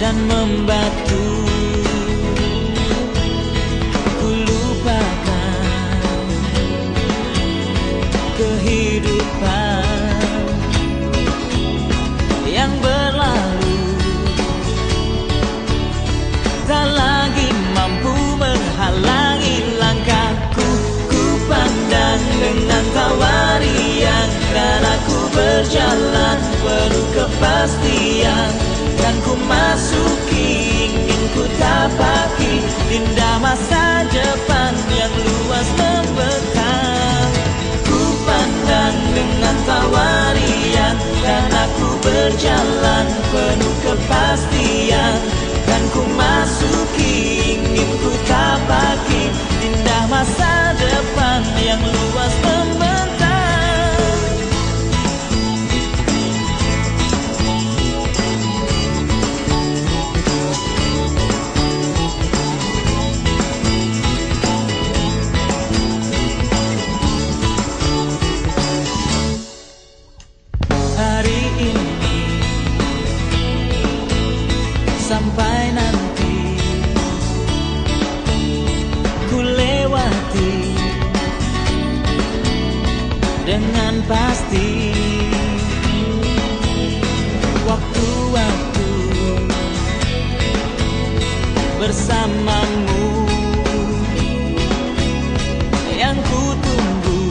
dan membatu. Ku lupakan kehidupan yang berlalu, tak lagi mampu menghalangi langkahku. Ku pandang dengan tawarian dan aku berjalan penuh kepastian. Dan ku masuki, ingin ku tapaki indah masa depan yang luas membentang. Ku pandang dengan tawarian dan aku berjalan penuh kepastian. Dan ku masuki, ingin ku tapaki indah masa depan yang luas membentang. Hari ini sampai nanti ku lewati dengan pasti. Waktu-waktu bersamamu yang ku tunggu,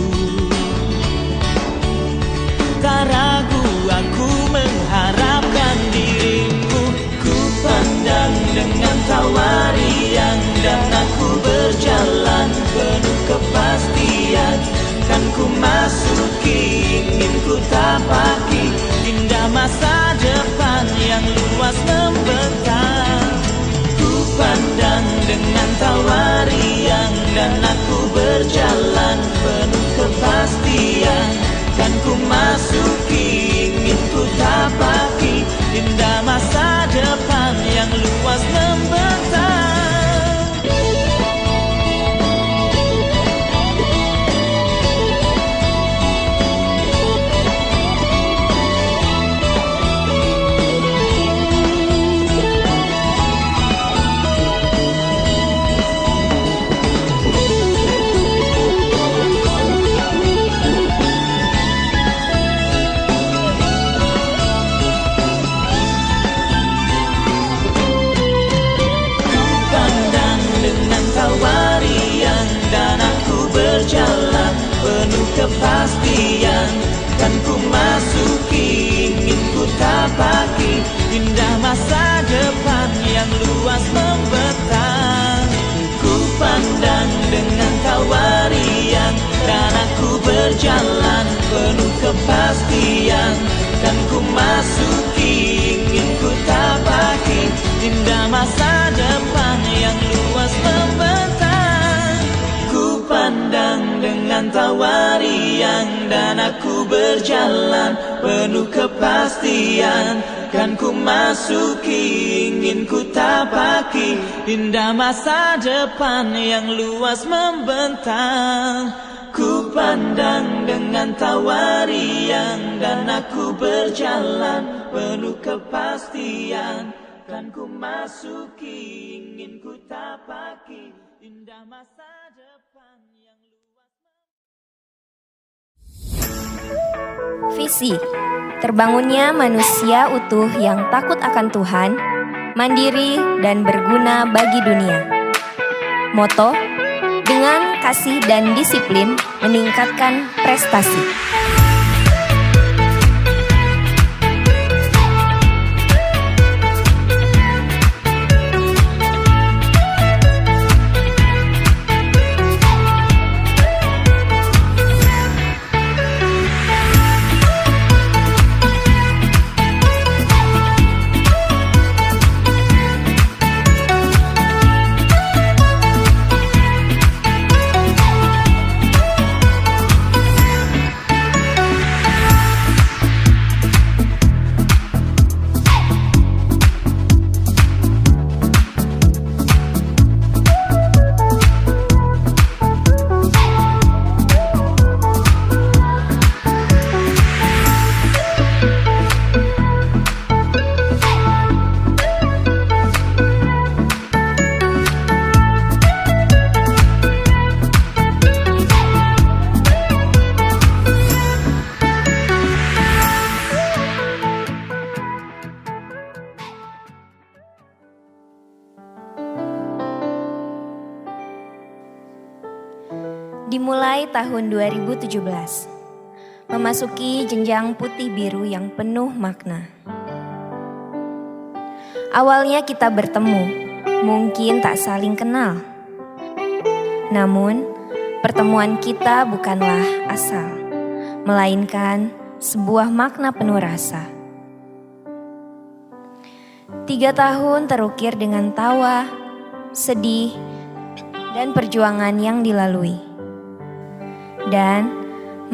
tak ragu aku mengharapkan dirimu. Ku pandang dengan tawarian dan aku berjalan penuh kepastian. Kan ku masuki, ingin ku tapaki indah masa depan yang luas membentang. Ku pandang dengan tawarian dan aku berjalan penuh kepastian. Kan ku masuki, ingin ku tapaki indah masa depan yang luas membentang. Berjalan penuh kepastian. Kan ku masuki, ingin ku tapaki indah masa depan yang luas membentang. Ku pandang dengan tawarian dan aku berjalan penuh kepastian. Kan ku masuki, ingin ku tapaki indah masa depan yang luas membentang. Ku pandang dengan tawarian dan aku berjalan penuh kepastian. Kan ku masuki, ingin ku tapaki indah masa depan yang luas membentang. Ku pandang dengan tawarian dan aku berjalan penuh kepastian. Kan ku masuki, ingin ku tapaki indah masa depan yang luas. Visi: terbangunnya manusia utuh yang takut akan Tuhan, mandiri dan berguna bagi dunia. Moto: dengan kasih dan disiplin meningkatkan prestasi. Memulai tahun 2017, memasuki jenjang putih biru yang penuh makna. Awalnya kita bertemu, mungkin tak saling kenal. Namun, pertemuan kita bukanlah asal, melainkan sebuah makna penuh rasa. 3 tahun terukir dengan tawa, sedih, dan perjuangan yang dilalui. Dan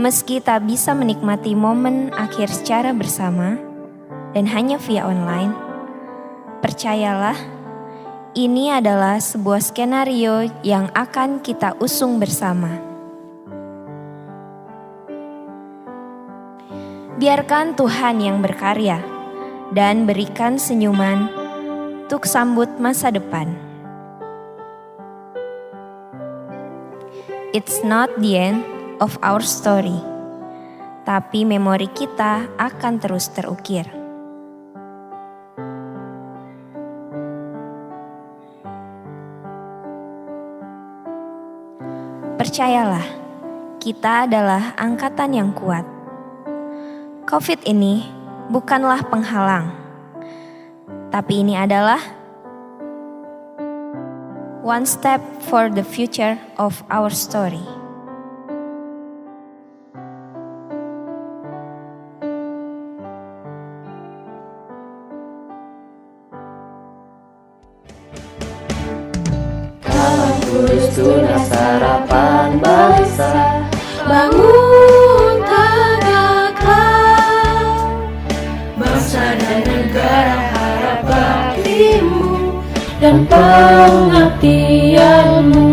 meski tak bisa menikmati momen akhir secara bersama dan hanya via online, percayalah, ini adalah sebuah skenario yang akan kita usung bersama. Biarkan Tuhan yang berkarya dan berikan senyuman untuk sambut masa depan. It's not the end of our story, tapi memori kita akan terus terukir. Percayalah, kita adalah angkatan yang kuat. COVID ini bukanlah penghalang, tapi ini adalah one step for the future of our story. Kalam Kudus tunas harapan bangsa, bangun tegaklah bangsa dan negara, harap baktimu dan pengabdianmu.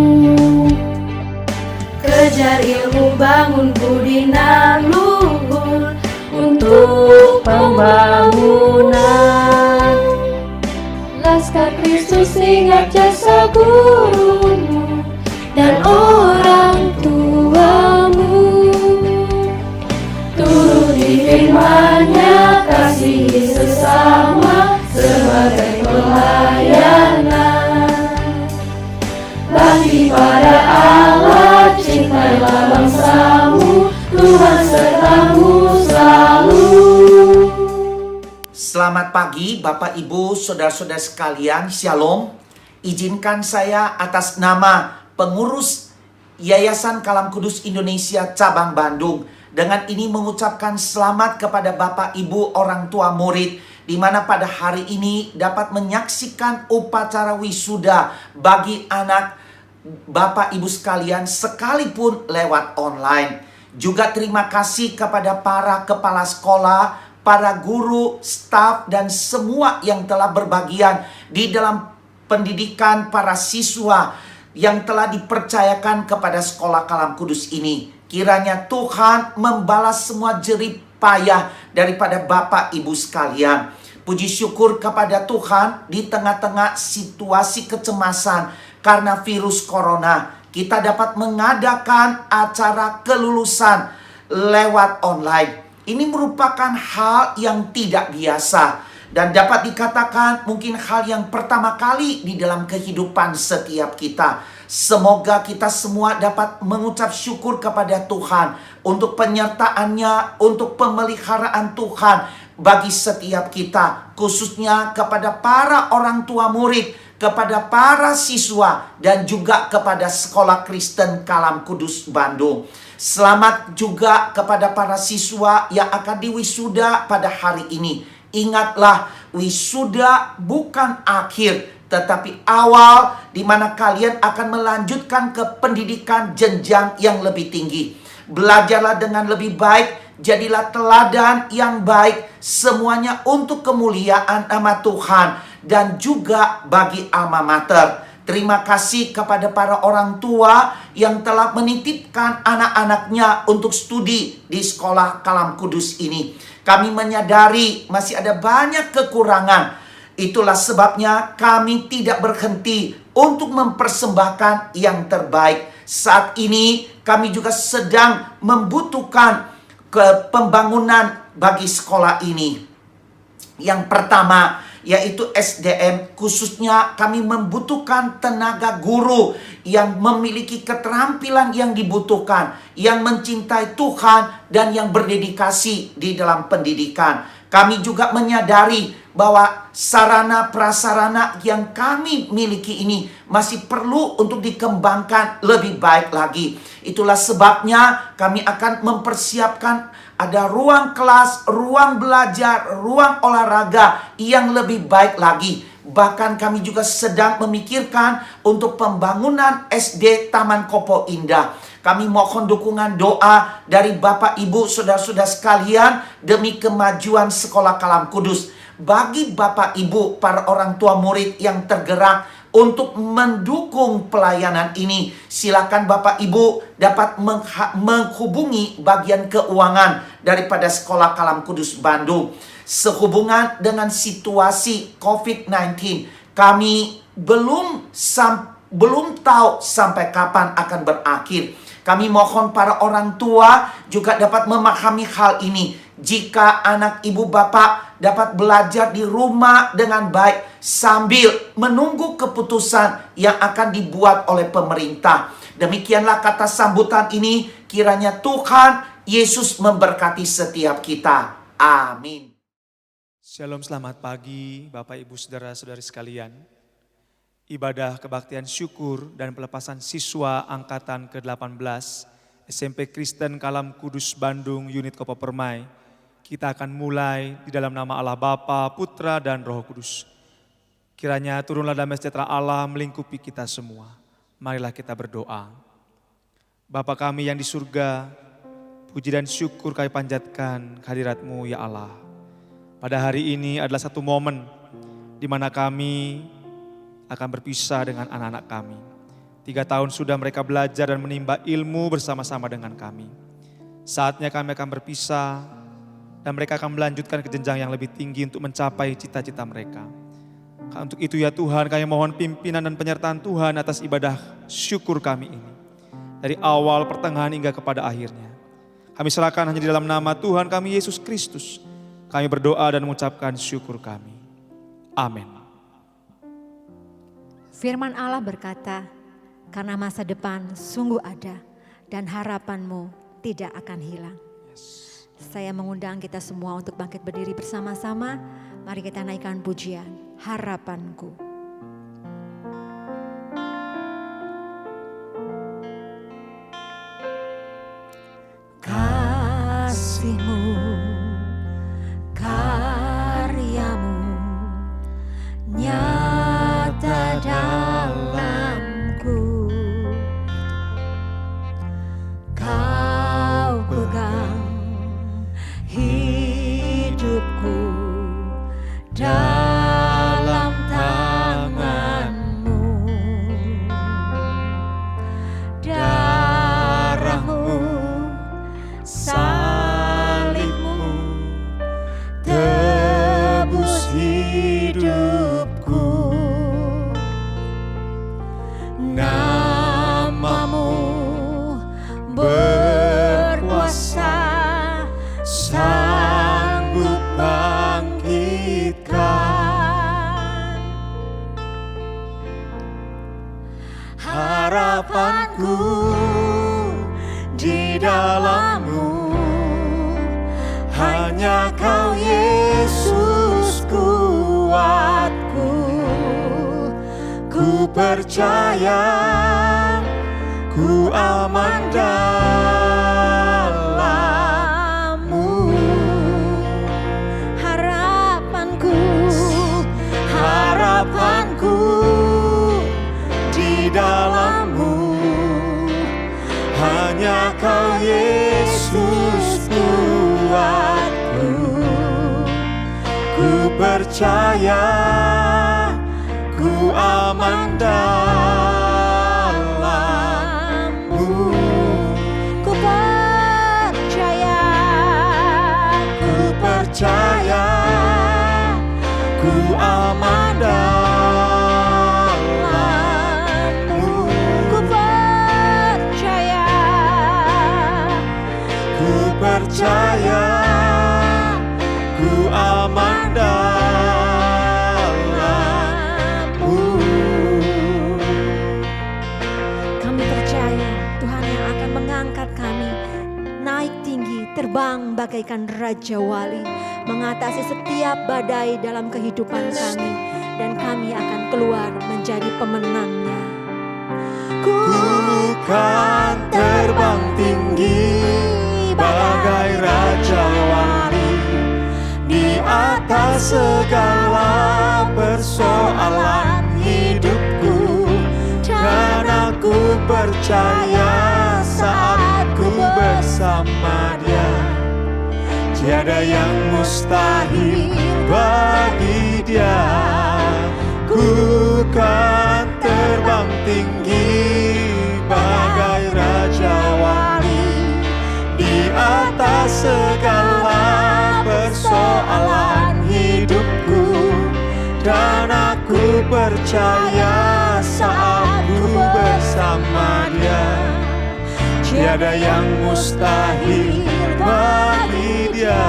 Kejar ilmu, bangun budi nan luhur untuk pembangunan. Laskar Kristus, ingat jasa gurumu dan orang tuamu. Turuti firman-Nya, kasihi sesama sebagai pelayanan. Bakti pada Allah, cintailah bangsamu, Tuhan sertamu selalu. Selamat pagi Bapak Ibu Saudara-saudara sekalian, Shalom. Izinkan saya atas nama pengurus Yayasan Kalam Kudus Indonesia Cabang Bandung dengan ini mengucapkan selamat kepada Bapak Ibu orang tua murid, di mana pada hari ini dapat menyaksikan upacara wisuda bagi anak Bapak Ibu sekalian sekalipun lewat online. Juga terima kasih kepada para kepala sekolah, para guru, staf, dan semua yang telah berbagian di dalam pendidikan para siswa yang telah dipercayakan kepada sekolah Kalam Kudus ini. Kiranya Tuhan membalas semua jerih payah daripada Bapak Ibu sekalian. Puji syukur kepada Tuhan di tengah-tengah situasi kecemasan karena virus corona, kita dapat mengadakan acara kelulusan lewat online. Ini merupakan hal yang tidak biasa dan dapat dikatakan mungkin hal yang pertama kali di dalam kehidupan setiap kita. Semoga kita semua dapat mengucap syukur kepada Tuhan untuk penyertaan-Nya, untuk pemeliharaan Tuhan bagi setiap kita, khususnya kepada para orang tua murid, kepada para siswa, dan juga kepada Sekolah Kristen Kalam Kudus Bandung. Selamat juga kepada para siswa yang akan diwisuda pada hari ini. Ingatlah, wisuda bukan akhir, tetapi awal di mana kalian akan melanjutkan ke pendidikan jenjang yang lebih tinggi. Belajarlah dengan lebih baik, jadilah teladan yang baik, semuanya untuk kemuliaan nama Tuhan dan juga bagi alma mater. Terima kasih kepada para orang tua yang telah menitipkan anak-anaknya untuk studi di sekolah Kalam Kudus ini. Kami menyadari masih ada banyak kekurangan. Itulah sebabnya kami tidak berhenti untuk mempersembahkan yang terbaik. Saat ini kami juga sedang membutuhkan pembangunan bagi sekolah ini. Yang pertama, yaitu SDM. Khususnya kami membutuhkan tenaga guru yang memiliki keterampilan yang dibutuhkan, yang mencintai Tuhan dan yang berdedikasi di dalam pendidikan. Kami juga menyadari bahwa sarana prasarana yang kami miliki ini masih perlu untuk dikembangkan lebih baik lagi. Itulah sebabnya kami akan mempersiapkan ada ruang kelas, ruang belajar, ruang olahraga yang lebih baik lagi. Bahkan kami juga sedang memikirkan untuk pembangunan SD Taman Kopo Indah. Kami mohon dukungan doa dari Bapak, Ibu, Saudara-saudara sekalian demi kemajuan Sekolah Kalam Kudus. Bagi Bapak, Ibu, para orang tua murid yang tergerak untuk mendukung pelayanan ini, silakan Bapak Ibu dapat menghubungi bagian keuangan daripada Sekolah Kalam Kudus Bandung. Sehubungan dengan situasi COVID-19, kami belum tahu sampai kapan akan berakhir. Kami mohon para orang tua juga dapat memahami hal ini. Jika anak ibu bapak dapat belajar di rumah dengan baik sambil menunggu keputusan yang akan dibuat oleh pemerintah. Demikianlah kata sambutan ini. Kiranya Tuhan Yesus memberkati setiap kita. Amin. Shalom, selamat pagi Bapak Ibu Saudara-saudari sekalian. Ibadah kebaktian syukur dan pelepasan siswa angkatan ke-18 SMP Kristen Kalam Kudus Bandung unit Kopo Permai. Kita akan mulai di dalam nama Allah Bapa, Putra dan Roh Kudus. Kiranya turunlah damai sejahtera Allah melingkupi kita semua. Marilah kita berdoa. Bapa kami yang di surga, puji dan syukur kami panjatkan kehadirat-Mu ya Allah. Pada hari ini adalah satu momen di mana kami akan berpisah dengan anak-anak kami. 3 tahun sudah mereka belajar dan menimba ilmu bersama-sama dengan kami. Saatnya kami akan berpisah dan mereka akan melanjutkan ke jenjang yang lebih tinggi untuk mencapai cita-cita mereka. Untuk itu ya Tuhan, kami mohon pimpinan dan penyertaan Tuhan atas ibadah syukur kami ini. Dari awal, pertengahan hingga kepada akhirnya. Kami serahkan hanya di dalam nama Tuhan kami Yesus Kristus. Kami berdoa dan mengucapkan syukur kami. Amin. Firman Allah berkata, karena masa depan sungguh ada dan harapanmu tidak akan hilang. Saya mengundang kita semua untuk bangkit berdiri bersama-sama. Mari kita naikkan pujian, harapanku. Kasih-Mu, karya-Mu, nyata dalamku. Kau pegang hidupku dalam tangan-Mu. Darah-Mu, salib-Mu tebus hidupku. Nama-Mu berkuasa, sanggup bangkitkan. Harapanku di dalam-Mu, hanya Kau Yesus kuatku. Ku percaya, ku aman dalam-Mu. Harapanku di dalam-Mu, hanya Kau Yesus kuatku. Ku percaya, ku aman dalam-Mu. Ku percaya, ku aman dalam-Mu. Ku percaya, ku aman dalam-Mu. terbang bagaikan Raja Wali, mengatasi setiap badai dalam kehidupan kami, dan kami akan keluar menjadi pemenangnya. Ku kan terbang tinggi bagai Raja Wali di atas segala persoalan hidupku, dan aku percaya saat ku bersama Dia, tiada yang mustahil bagi Dia. Ku kan terbang tinggi bagai Raja Wali di atas segala persoalan hidupku, dan aku percaya saat ku bersama Dia, tiada yang mustahil bagi Dia.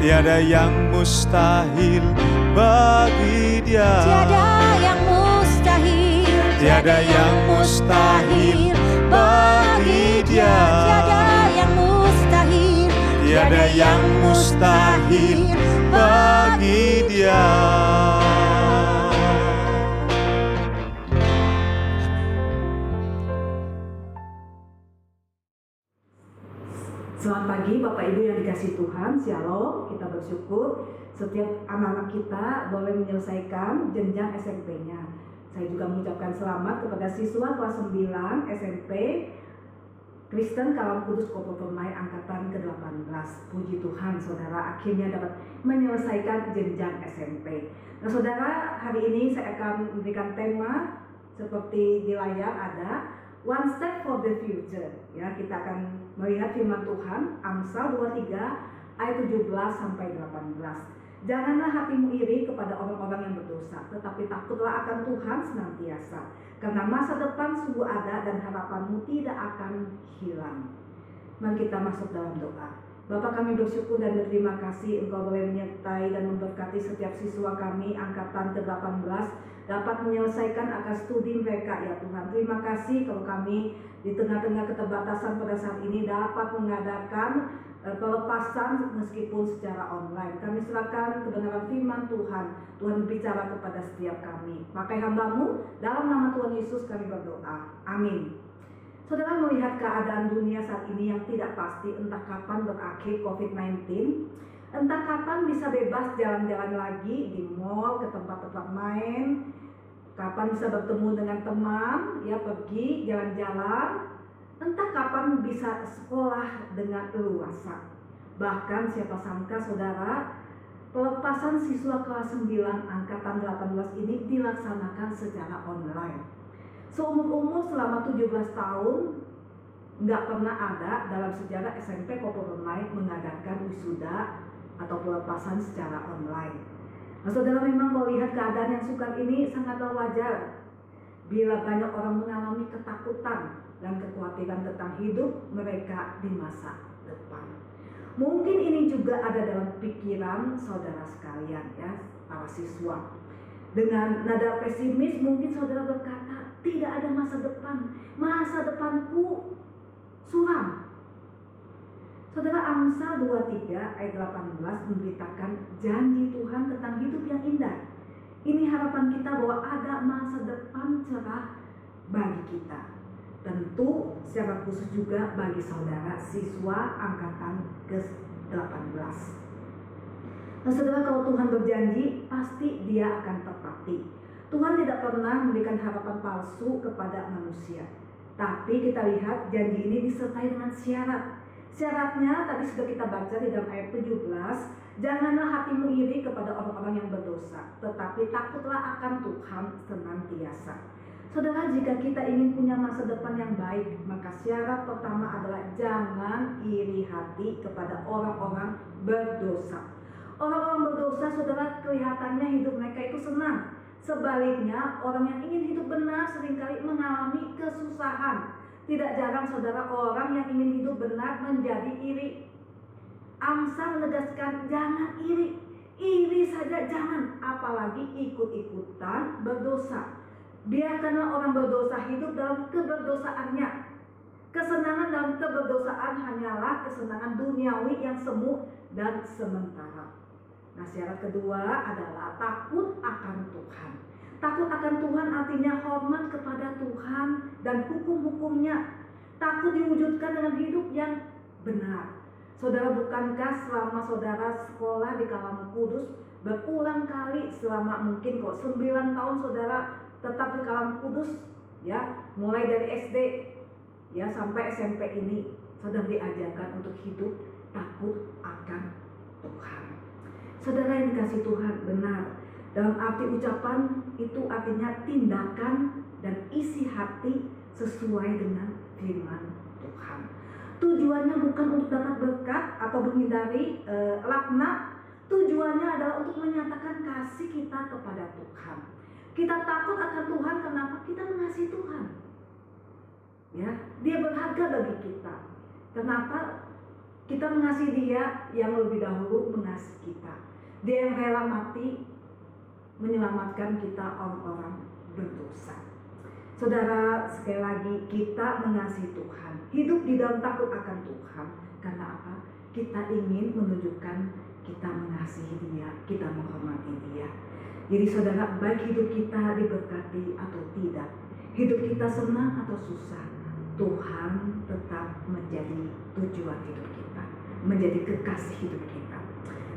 Tiada yang mustahil bagi Dia. Tiada yang mustahil, Tiada yang mustahil bagi Dia. tiada yang mustahil, Tiada yang mustahil bagi Dia. Selamat pagi Bapak Ibu yang dikasihi Tuhan, Shalom. Kita bersyukur setiap anak-anak kita boleh menyelesaikan jenjang SMP-nya. Saya juga mengucapkan selamat kepada siswa kelas 9 SMP Kristen Kalam Kudus Kopo Permai angkatan ke-18. Puji Tuhan, saudara akhirnya dapat menyelesaikan jenjang SMP. Nah saudara, hari ini saya akan memberikan tema seperti di layar ada One Step for the Future. Ya, kita akan melihat firman Tuhan Amsal 23 ayat 17 sampai 18. Janganlah hatimu iri kepada orang-orang yang berdosa, tetapi takutlah akan Tuhan senantiasa, karena masa depan sungguh ada dan harapanmu tidak akan hilang. Mari kita masuk dalam doa. Bapa, kami bersyukur dan berterima kasih Engkau boleh menyertai dan memberkati setiap siswa kami angkatan ke-18 dapat menyelesaikan akan studi mereka ya Tuhan. Terima kasih kalau kami di tengah-tengah keterbatasan pada saat ini dapat mengadakan pelepasan meskipun secara online. Kami serahkan kebenaran firman Tuhan. Tuhan berbicara kepada setiap kami. Pakai hamba-Mu, dalam nama Tuhan Yesus kami berdoa. Amin. Saudara, melihat keadaan dunia saat ini yang tidak pasti, entah kapan berakhir COVID-19, entah kapan bisa bebas jalan-jalan lagi di mall, ke tempat-tempat main, kapan bisa bertemu dengan teman, ya pergi jalan-jalan, entah kapan bisa sekolah dengan leluasa. Bahkan siapa sangka saudara, pelepasan siswa kelas 9 angkatan 18 ini dilaksanakan secara online. Seumur-umur selama 17 tahun nggak pernah ada dalam sejarah SMP Kopo Permai mengadakan wisuda atau pelepasan secara online. Nah saudara, memang kalau lihat keadaan yang sukar ini sangatlah wajar bila banyak orang mengalami ketakutan dan kekhawatiran tentang hidup mereka di masa depan. Mungkin ini juga ada dalam pikiran saudara sekalian ya, para siswa. Dengan nada pesimis mungkin saudara berkata, tidak ada masa depan, masa depanku suram. Saudara, Amsal 23 ayat 18 memberitakan janji Tuhan tentang hidup yang indah. Ini harapan kita bahwa ada masa depan cerah bagi kita. Tentu secara khusus juga bagi saudara siswa angkatan ke-18. Nah saudara, kalau Tuhan berjanji pasti Dia akan tepati. Tuhan tidak pernah memberikan harapan palsu kepada manusia. Tapi kita lihat janji ini disertai dengan syarat. Syaratnya tadi sudah kita baca di dalam ayat 17. Janganlah hatimu iri kepada orang-orang yang berdosa, tetapi takutlah akan Tuhan senantiasa. Saudara, jika kita ingin punya masa depan yang baik, maka syarat pertama adalah jangan iri hati kepada orang-orang berdosa. Orang-orang berdosa, saudara, kelihatannya hidup mereka itu senang. Sebaliknya, orang yang ingin hidup benar seringkali mengalami kesusahan. Tidak jarang saudara, orang yang ingin hidup benar menjadi iri. Amsal menegaskan jangan iri. Iri saja jangan, apalagi ikut-ikutan berdosa. Biarkanlah orang berdosa hidup dalam keberdosaannya. Kesenangan dalam keberdosaannya hanyalah kesenangan duniawi yang semu dan sementara. Nah, syarat kedua adalah takut akan Tuhan. Takut akan Tuhan artinya hormat kepada Tuhan dan hukum-hukumnya. Takut diwujudkan dengan hidup yang benar. Saudara, bukankah selama saudara sekolah di Kalam Kudus berulang kali selama mungkin 9 tahun saudara tetap di Kalam Kudus, ya, mulai dari SD ya sampai SMP ini saudara diajarkan untuk hidup takut akan Tuhan. Saudara yang dikasih Tuhan, benar, dalam arti ucapan itu artinya tindakan dan isi hati sesuai dengan firman Tuhan. Tujuannya bukan untuk dapat berkat atau menghindari laknat. Tujuannya adalah untuk menyatakan kasih kita kepada Tuhan. Kita takut akan Tuhan, kenapa? Kita mengasihi Tuhan. Ya, Dia berharga bagi kita. Kenapa? Kita mengasihi Dia yang lebih dahulu mengasihi kita. Dia yang rela mati menyelamatkan kita orang-orang berdosa. Saudara, sekali lagi kita mengasihi Tuhan, hidup di dalam takut akan Tuhan. Karena apa? Kita ingin menunjukkan kita mengasihi Dia, kita menghormati Dia. Jadi saudara, baik hidup kita diberkati atau tidak, hidup kita senang atau susah, Tuhan tetap menjadi tujuan hidup kita, menjadi kekasih hidup kita.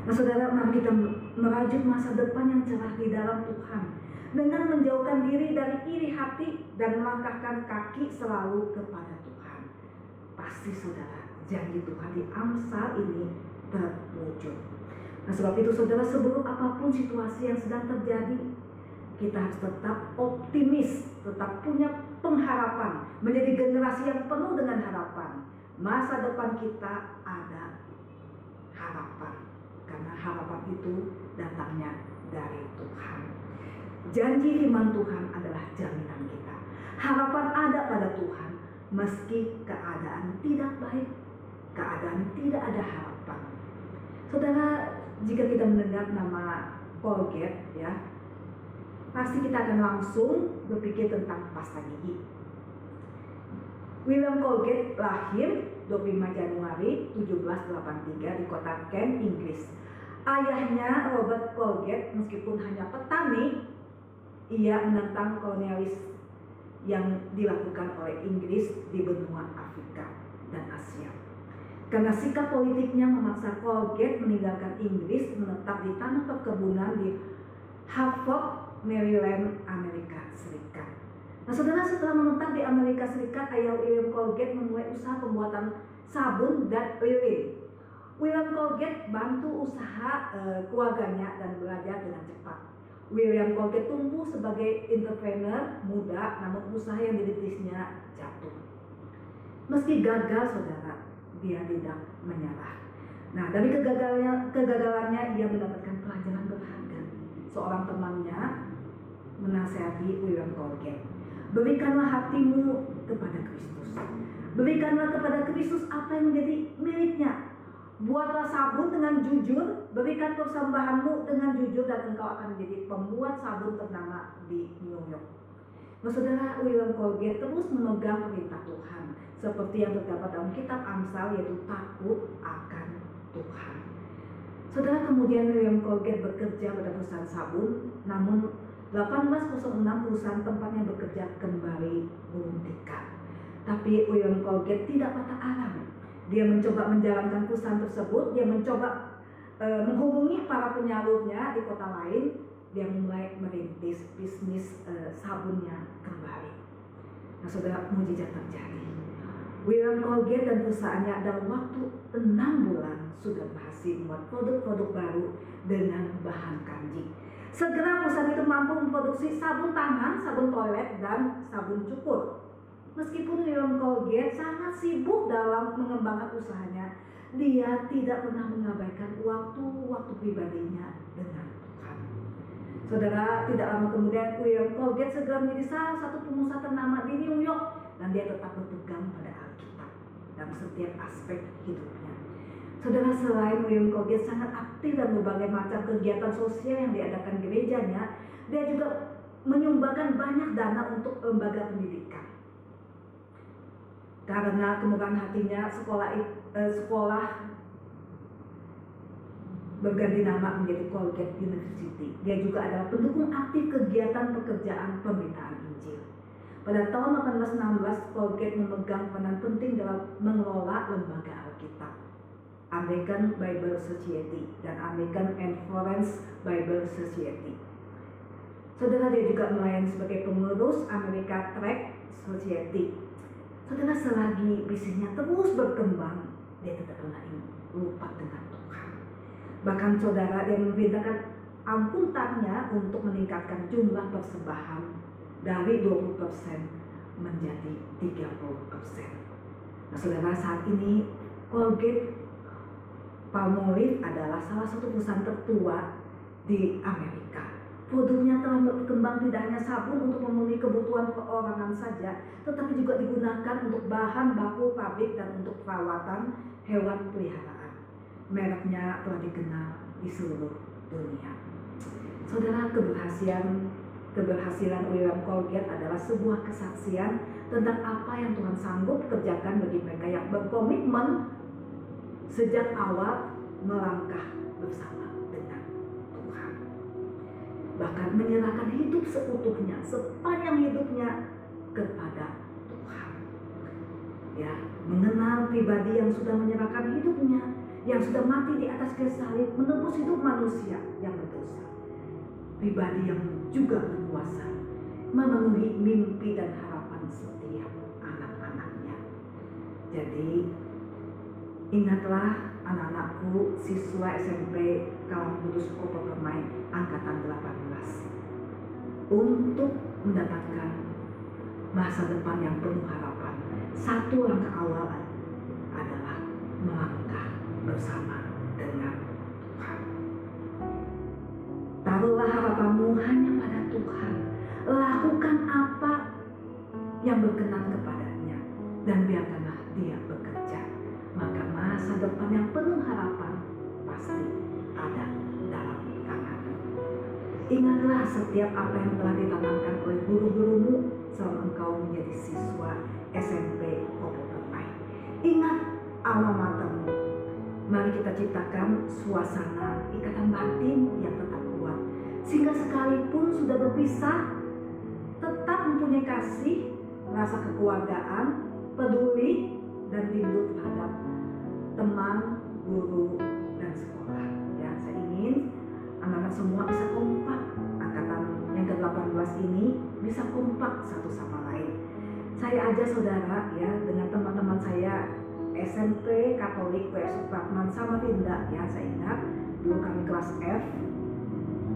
Nah saudara, mari kita merajut masa depan yang cerah di dalam Tuhan dengan menjauhkan diri dari iri hati dan melangkahkan kaki selalu kepada Tuhan. Pasti saudara, janji Tuhan di Amsal ini terwujud. Nah sebab itu saudara, sebelum apapun situasi yang sedang terjadi, kita harus tetap optimis, tetap punya pengharapan, menjadi generasi yang penuh dengan harapan. Masa depan kita ada harapan, karena harapan itu datangnya dari Tuhan. Janji firman Tuhan adalah jaminan kita. Harapan ada pada Tuhan, meski keadaan tidak baik, keadaan tidak ada harapan. Saudara, jika kita mendengar nama Colgate, ya, pasti kita akan langsung berpikir tentang pasta gigi. William Colgate lahir 25 Januari 1783 di kota Kent, Inggris. Ayahnya Robert Colgate meskipun hanya petani, ia menentang kolonialis yang dilakukan oleh Inggris di benua Afrika dan Asia. Karena sikap politiknya memaksa Colgate meninggalkan Inggris, menetap di tanah perkebunan di Hartford, Maryland, Amerika Serikat. Nah saudara, setelah menetap di Amerika Serikat, ayah William Colgate memulai usaha pembuatan sabun dan lilin. William Colgate bantu usaha keluarganya dan belajar dengan cepat. William Colgate tumbuh sebagai entrepreneur muda, namun usaha yang dirintisnya jatuh. Meski gagal saudara, dia tidak menyerah. Nah dari kegagalannya ia mendapatkan pelajaran berharga. Seorang temannya menasihati William Colgate, berikanlah hatimu kepada Kristus. Berikanlah kepada Kristus apa yang menjadi miliknya. Buatlah sabun dengan jujur, berikan persembahanmu dengan jujur, dan engkau akan menjadi pembuat sabun ternama di New York. Nah, saudara, William Colgate terus memegang perintah Tuhan seperti yang terdapat dalam kitab Amsal, yaitu takut akan Tuhan. Saudara, kemudian William Colgate bekerja pada perusahaan sabun, namun 1806 perusahaan tempatnya bekerja kembali gulung tikar. Tapi William Colgate tidak patah arang. Dia mencoba menjalankan perusahaan tersebut. Dia mencoba menghubungi para penyalurnya di kota lain. Dia mulai merintis bisnis sabunnya kembali. Nah saudara, mujizat terjadi. William Colgate dan perusahaannya dalam waktu 6 bulan sudah berhasil membuat produk-produk baru dengan bahan kanji. Segera perusahaan itu mampu memproduksi sabun tangan, sabun toilet, dan sabun cukur. Meskipun William Colgate sangat sibuk dalam mengembangkan usahanya, dia tidak pernah mengabaikan waktu pribadinya dengan Tuhan. Saudara, tidak lama kemudian William Colgate segera menjadi salah satu pengusaha ternama di New York, dan dia tetap berpegang pada Alkitab dalam setiap aspek hidupnya. Saudara, selain William Colgate sangat aktif dalam berbagai macam kegiatan sosial yang diadakan gerejanya, dia juga menyumbangkan banyak dana untuk lembaga pendidikan. Karena kemurahan hatinya sekolah berganti nama menjadi Colgate University. Dia juga adalah pendukung aktif kegiatan pekerjaan pemberitaan Injil. Pada tahun 1816, Colgate memegang peran penting dalam mengelola lembaga Alkitab, American Bible Society dan American Endurance Bible Society. Saudara, dia juga melayani sebagai pengurus America Tract Society. Saudara, selagi bisnisnya terus berkembang, dia tidak pernah lupa dengan Tuhan. Bahkan saudara, dia memerintahkan angkutannya untuk meningkatkan jumlah persembahan dari 20% menjadi 30%. Nah saudara, saat ini Colgate Palmolive adalah salah satu perusahaan tertua di Amerika. Produknya telah berkembang tidak hanya sabun untuk memenuhi kebutuhan perorangan saja, tetapi juga digunakan untuk bahan baku pabrik dan untuk perawatan hewan peliharaan. Mereknya telah dikenal di seluruh dunia. Saudara, keberhasilan William Colgate adalah sebuah kesaksian tentang apa yang Tuhan sanggup kerjakan bagi mereka yang berkomitmen sejak awal melangkah bersama dengan Tuhan. Bahkan menyerahkan hidup seutuhnya, sepanjang hidupnya kepada Tuhan. Ya, mengenal pribadi yang sudah menyerahkan hidupnya, yang sudah mati di atas kayu salib, menebus hidup manusia yang berdosa. Pribadi yang juga berkuasa memenuhi mimpi dan harapan setiap anak-anaknya. Jadi ingatlah anak-anakku, siswa SMP Kalam Kudus Kopo Permai angkatan 18, untuk mendapatkan masa depan yang penuh harapan. Satu langkah awal adalah melangkah bersama dengan Tuhan. Taruhlah harapanmu hanya pada Tuhan. Lakukan apa yang berkenan kepadanya dan biarkanlah Dia bekerja. Maka masa depan yang penuh harapan pasti ada dalam tanganmu. Ingatlah setiap apa yang telah ditanamkan oleh guru-gurumu selama engkau menjadi siswa SMP Kopo Permai. Ingat alma matermu. Mari kita ciptakan suasana ikatan batin yang tetap kuat, sehingga sekalipun sudah berpisah, tetap mempunyai kasih, rasa kekeluargaan, peduli, dan rindu terhadap teman, guru, dan sekolah. Ya, saya ingin anak-anak semua bisa kompak. Angkatan yang ke-18 ini bisa kompak satu sama lain. Saya aja saudara ya dengan teman-teman saya SMP Katolik W. Supratman Samarinda ya, saya ingat dulu kami kelas F.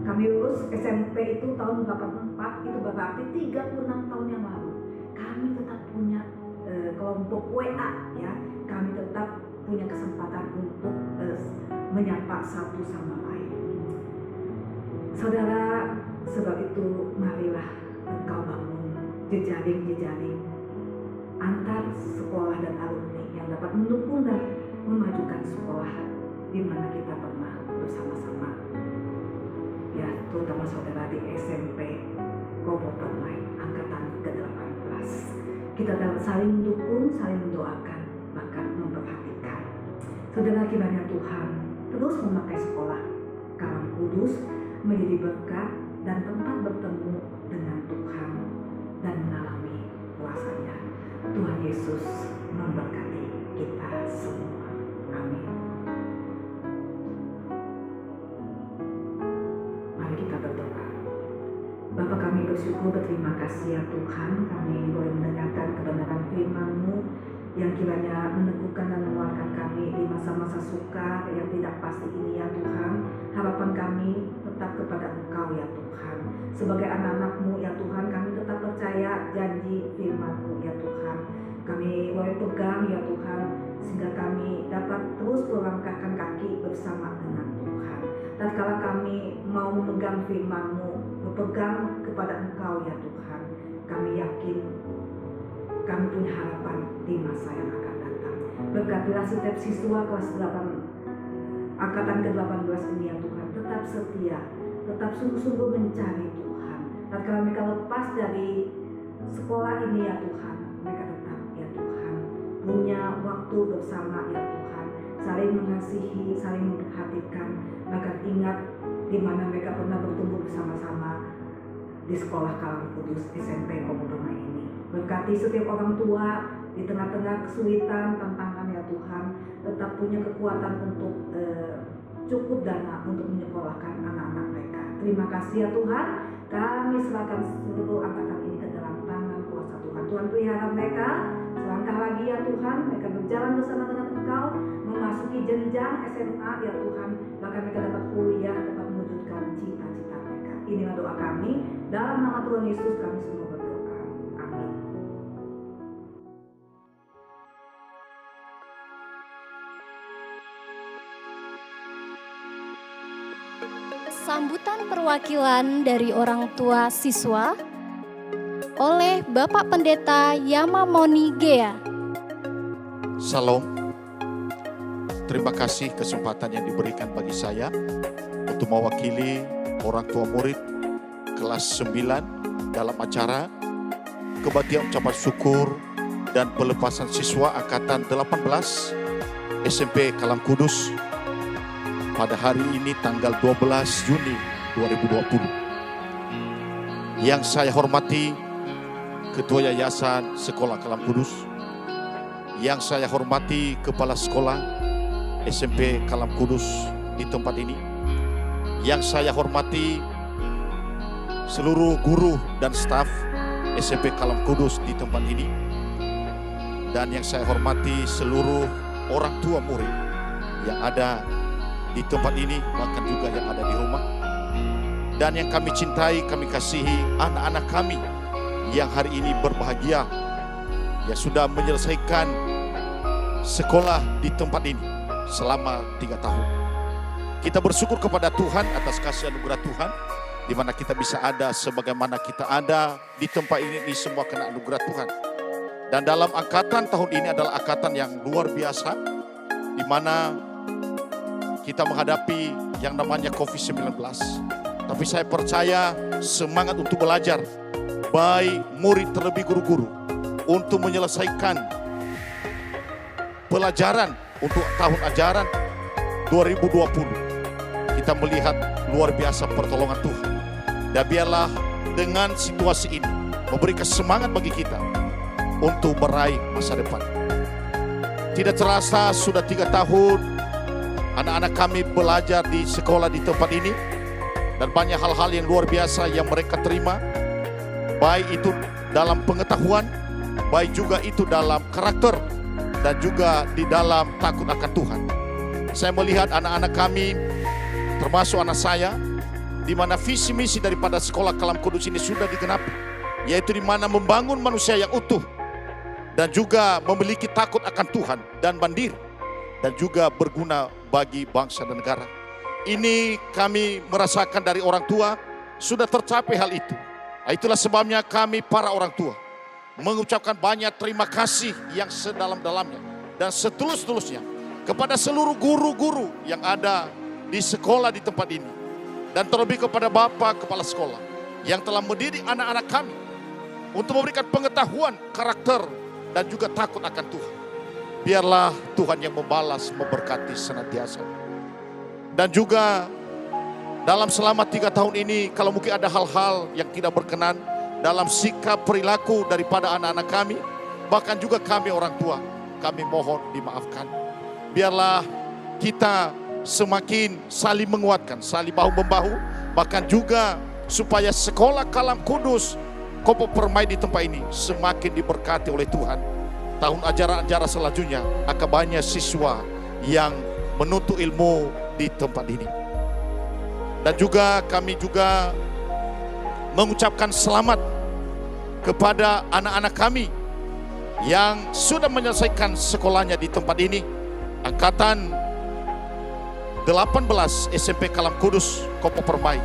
Kami lulus SMP itu tahun 84, itu berarti 36 tahun yang lalu. Kami tetap punya kelompok WA ya, kami tetap punya kesempatan untuk menyapa satu sama lain. Saudara, sebab itu marilah engkau bangun jejaring-jejaring antar sekolah dan alumni yang dapat mendukung dan memajukan sekolah di mana kita pernah bersama-sama. Ya, terutama saudara di SMP Kopo Permai angkatan ke-18. Kita dapat saling mendukung, saling mendoakan, bahkan memperhatikan. Saudara, kiranya Tuhan terus memakai sekolah Kalam Kudus menjadi berkat dan tempat bertemu dengan Tuhan dan mengalami kuasa-Nya. Tuhan Yesus memberkati kita semua. Amin. Mari kita berdoa. Bapa, kami bersyukur, berterima kasih ya Tuhan, kami boleh mendengarkan kebenaran firman-Mu yang kiranya meneguhkan dan menguatkan kami di masa-masa sukar yang tidak pasti ini ya Tuhan. Harapan kami tetap kepada Engkau ya Tuhan. Sebagai anak-anak-Mu ya Tuhan, kami tetap percaya janji firman-Mu ya Tuhan. Kami boleh pegang ya Tuhan, sehingga kami dapat terus melangkahkan kaki bersama dengan Tuhan. Tatkala kami mau memegang firman-Mu, berpegang kepada Engkau ya Tuhan, kami yakin kami punya harapan di masa yang akan datang. Berkatilah setiap siswa kelas 8 angkatan ke-18 ini ya Tuhan, tetap setia, tetap sungguh-sungguh mencari Tuhan. Tatkala mereka lepas dari sekolah ini ya Tuhan, mereka tetap ya Tuhan punya waktu bersama ya Tuhan, saling mengasihi, saling memperhatikan, bahkan ingat di mana mereka pernah bertumbuh bersama-sama di sekolah Kalam Kudus SMP Komodoma ini. Berkati setiap orang tua di tengah-tengah kesulitan, tantangan ya Tuhan, tetap punya kekuatan untuk cukup dana untuk menyekolahkan anak-anak mereka. Terima kasih ya Tuhan, kami serahkan seluruh angkatan ini ke dalam tangan kuasa Tuhan. Tuhan pelihara mereka, selangkah lagi ya Tuhan, mereka berjalan bersama dengan Engkau, memasuki jenjang SMA ya Tuhan, bahkan mereka dapat kuliah, dapat mewujudkan cita-cita mereka. Inilah doa kami, dalam nama Tuhan Yesus kami semua berdoa. Amin. Sambutan perwakilan dari orang tua siswa oleh Bapak Pendeta Yamamoni Gea. Salam. Terima kasih kesempatan yang diberikan bagi saya untuk mewakili orang tua murid kelas 9 dalam acara kebaktian ucapan syukur dan pelepasan siswa angkatan 18 SMP Kalam Kudus pada hari ini tanggal 12 Juni 2020. Yang saya hormati Ketua Yayasan Sekolah Kalam Kudus, yang saya hormati Kepala Sekolah SMP Kalam Kudus di tempat ini, yang saya hormati seluruh guru dan staf SMP Kalam Kudus di tempat ini, dan yang saya hormati seluruh orang tua murid yang ada di tempat ini, bahkan juga yang ada di rumah. Dan yang kami cintai, kami kasihi anak-anak kami yang hari ini berbahagia, yang sudah menyelesaikan sekolah di tempat ini selama 3 tahun. Kita bersyukur kepada Tuhan atas kasih anugerah Tuhan, di mana kita bisa ada sebagaimana kita ada di tempat ini semua karena anugerah Tuhan. Dan dalam angkatan tahun ini adalah angkatan yang luar biasa, di mana kita menghadapi yang namanya COVID-19. Tapi saya percaya semangat untuk belajar, baik murid terlebih guru-guru, untuk menyelesaikan pelajaran untuk tahun ajaran 2020. Kita melihat luar biasa pertolongan Tuhan. Dan biarlah dengan situasi ini memberikan semangat bagi kita untuk meraih masa depan. Tidak terasa sudah 3 tahun anak-anak kami belajar di sekolah di tempat ini, dan banyak hal-hal yang luar biasa yang mereka terima, baik itu dalam pengetahuan, baik juga itu dalam karakter, dan juga di dalam takut akan Tuhan. Saya melihat anak-anak kami, termasuk anak saya, di mana visi misi daripada sekolah Kalam Kudus ini sudah digenapi, yaitu di mana membangun manusia yang utuh, dan juga memiliki takut akan Tuhan dan mandiri, dan juga berguna bagi bangsa dan negara. Ini kami merasakan dari orang tua sudah tercapai hal itu. Itulah sebabnya kami para orang tua mengucapkan banyak terima kasih yang sedalam-dalamnya dan setulus-tulusnya kepada seluruh guru-guru yang ada di sekolah di tempat ini, dan terlebih kepada Bapak Kepala Sekolah yang telah mendidik anak-anak kami untuk memberikan pengetahuan, karakter, dan juga takut akan Tuhan. Biarlah Tuhan yang membalas, memberkati senantiasa. Dan juga dalam selama 3 tahun ini, kalau mungkin ada hal-hal yang tidak berkenan dalam sikap perilaku daripada anak-anak kami, bahkan juga kami orang tua, kami mohon dimaafkan. Biarlah kita semakin saling menguatkan, saling bahu-membahu, bahkan juga supaya sekolah Kalam Kudus Kopo Permai di tempat ini semakin diberkati oleh Tuhan. Tahun ajaran-ajaran selanjutnya akan banyak siswa yang menuntut ilmu di tempat ini. Dan juga kami juga mengucapkan selamat kepada anak-anak kami yang sudah menyelesaikan sekolahnya di tempat ini. Angkatan 18 SMP Kalam Kudus Kopo Permai.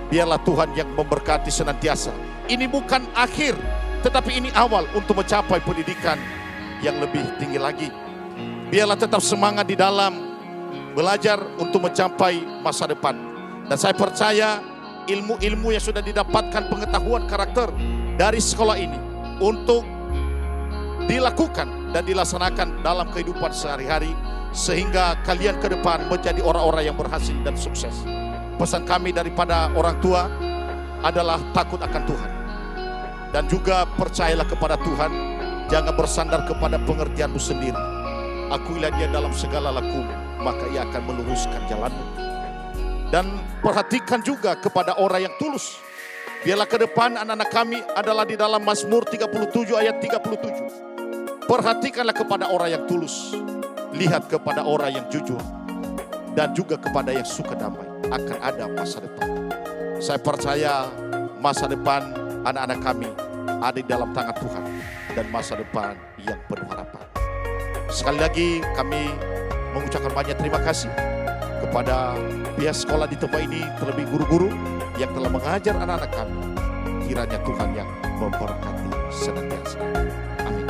Biarlah Tuhan yang memberkati senantiasa. Ini bukan akhir, tetapi ini awal untuk mencapai pendidikan yang lebih tinggi lagi. Biarlah tetap semangat di dalam belajar untuk mencapai masa depan. Dan saya percaya ilmu-ilmu yang sudah didapatkan, pengetahuan karakter dari sekolah ini untuk dilakukan dan dilaksanakan dalam kehidupan sehari-hari, sehingga kalian ke depan menjadi orang-orang yang berhasil dan sukses. Pesan kami daripada orang tua adalah takut akan Tuhan, dan juga percayalah kepada Tuhan. Jangan bersandar kepada pengertianmu sendiri. Akuilah Dia dalam segala lakumu, maka Ia akan meluruskan jalanmu. Dan perhatikan juga kepada orang yang tulus. Biarlah ke depan anak-anak kami adalah di dalam Mazmur 37 ayat 37. Perhatikanlah kepada orang yang tulus. Lihat kepada orang yang jujur. Dan juga kepada yang suka damai. Akan ada masa depan. Saya percaya masa depan anak-anak kami ada di dalam tangan Tuhan. Dan masa depan yang penuh harapan. Sekali lagi kami mengucapkan banyak terima kasih kepada pihak sekolah di tempat ini, terlebih guru-guru yang telah mengajar anak-anak kami. Kiranya Tuhan yang memberkati senantiasa. Amin.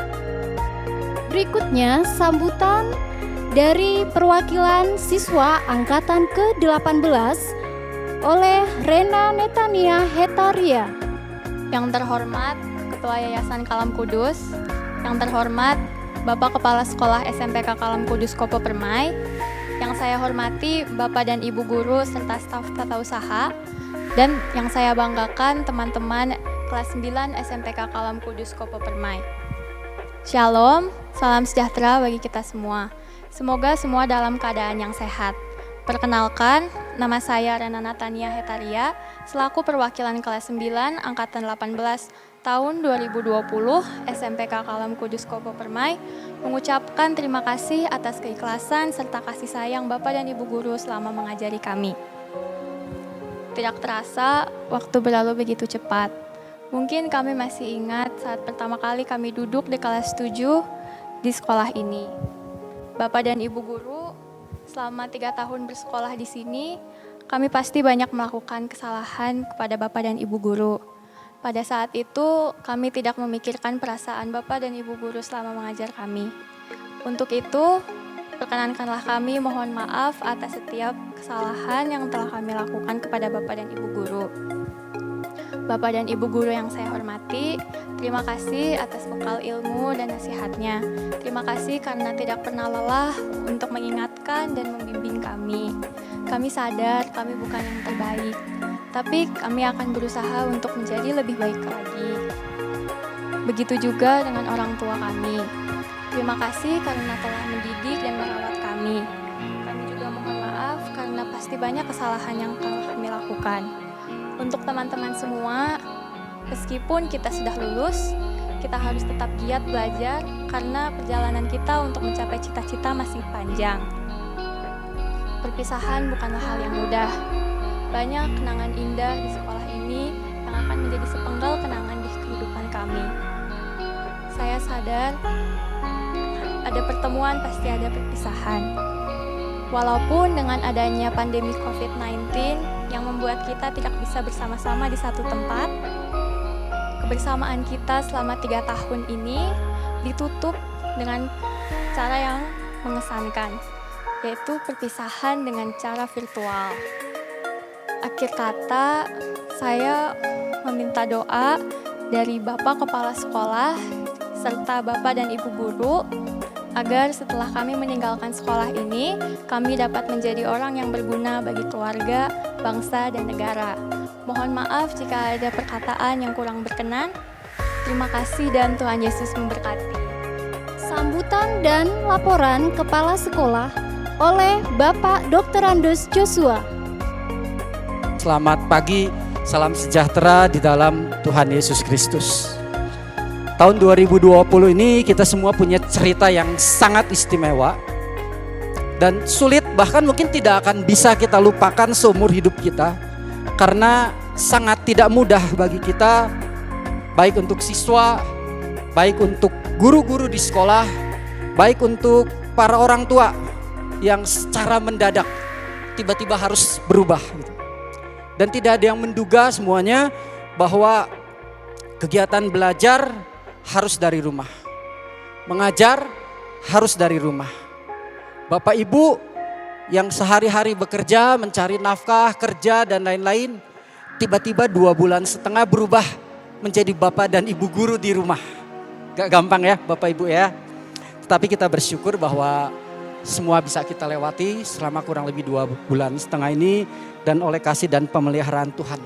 Berikutnya sambutan dari perwakilan siswa angkatan ke-18 oleh Rena Netania Hetaria. Yang terhormat Ketua Yayasan Kalam Kudus, yang terhormat Bapak Kepala Sekolah SMPK Kalam Kudus Kopo Permai, yang saya hormati Bapak dan Ibu Guru serta staf tata usaha, dan yang saya banggakan teman-teman kelas 9 SMPK Kalam Kudus Kopo Permai. Shalom, salam sejahtera bagi kita semua. Semoga semua dalam keadaan yang sehat. Perkenalkan, nama saya Rena Natania Hetaria, selaku perwakilan kelas 9 Angkatan 18 tahun 2020 SMPK Kalam Kudus Kopo Permai, mengucapkan terima kasih atas keikhlasan serta kasih sayang Bapak dan Ibu Guru selama mengajari kami. Tidak terasa, waktu berlalu begitu cepat. Mungkin kami masih ingat saat pertama kali kami duduk di kelas 7 di sekolah ini. Bapak dan Ibu Guru, selama 3 tahun bersekolah di sini, kami pasti banyak melakukan kesalahan kepada Bapak dan Ibu Guru. Pada saat itu, kami tidak memikirkan perasaan Bapak dan Ibu Guru selama mengajar kami. Untuk itu, perkenankanlah kami mohon maaf atas setiap kesalahan yang telah kami lakukan kepada Bapak dan Ibu Guru. Bapak dan Ibu Guru yang saya hormati, terima kasih atas bekal ilmu dan nasihatnya. Terima kasih karena tidak pernah lelah untuk mengingatkan dan membimbing kami. Kami sadar kami bukan yang terbaik, tapi kami akan berusaha untuk menjadi lebih baik lagi. Begitu juga dengan orang tua kami. Terima kasih karena telah mendidik dan merawat kami. Kami juga mohon maaf karena pasti banyak kesalahan yang telah kami lakukan. Untuk teman-teman semua, meskipun kita sudah lulus, kita harus tetap giat belajar karena perjalanan kita untuk mencapai cita-cita masih panjang. Perpisahan bukanlah hal yang mudah. Banyak kenangan indah di sekolah ini yang akan menjadi sepenggal kenangan di kehidupan kami. Saya sadar, ada pertemuan pasti ada perpisahan. Walaupun dengan adanya pandemi COVID-19 yang membuat kita tidak bisa bersama-sama di satu tempat, kebersamaan kita selama 3 tahun ini ditutup dengan cara yang mengesankan, yaitu perpisahan dengan cara virtual. Akhir kata, saya meminta doa dari Bapak Kepala Sekolah serta Bapak dan Ibu Guru agar setelah kami meninggalkan sekolah ini, kami dapat menjadi orang yang berguna bagi keluarga, bangsa, dan negara. Mohon maaf jika ada perkataan yang kurang berkenan. Terima kasih dan Tuhan Yesus memberkati. Sambutan dan laporan Kepala Sekolah oleh Bapak Dr. Andes Joshua. Selamat pagi, salam sejahtera di dalam Tuhan Yesus Kristus. Tahun 2020 ini kita semua punya cerita yang sangat istimewa dan sulit, bahkan mungkin tidak akan bisa kita lupakan seumur hidup kita, karena sangat tidak mudah bagi kita, baik untuk siswa, baik untuk guru-guru di sekolah, baik untuk para orang tua yang secara mendadak tiba-tiba harus berubah gitu. Dan tidak ada yang menduga semuanya bahwa kegiatan belajar harus dari rumah, mengajar harus dari rumah. Bapak Ibu yang sehari-hari bekerja, mencari nafkah, kerja dan lain-lain, tiba-tiba 2 bulan setengah berubah menjadi Bapak dan Ibu Guru di rumah. Gak gampang ya Bapak Ibu ya. Tetapi kita bersyukur bahwa semua bisa kita lewati selama kurang lebih 2,5 bulan ini. Dan oleh kasih dan pemeliharaan Tuhan,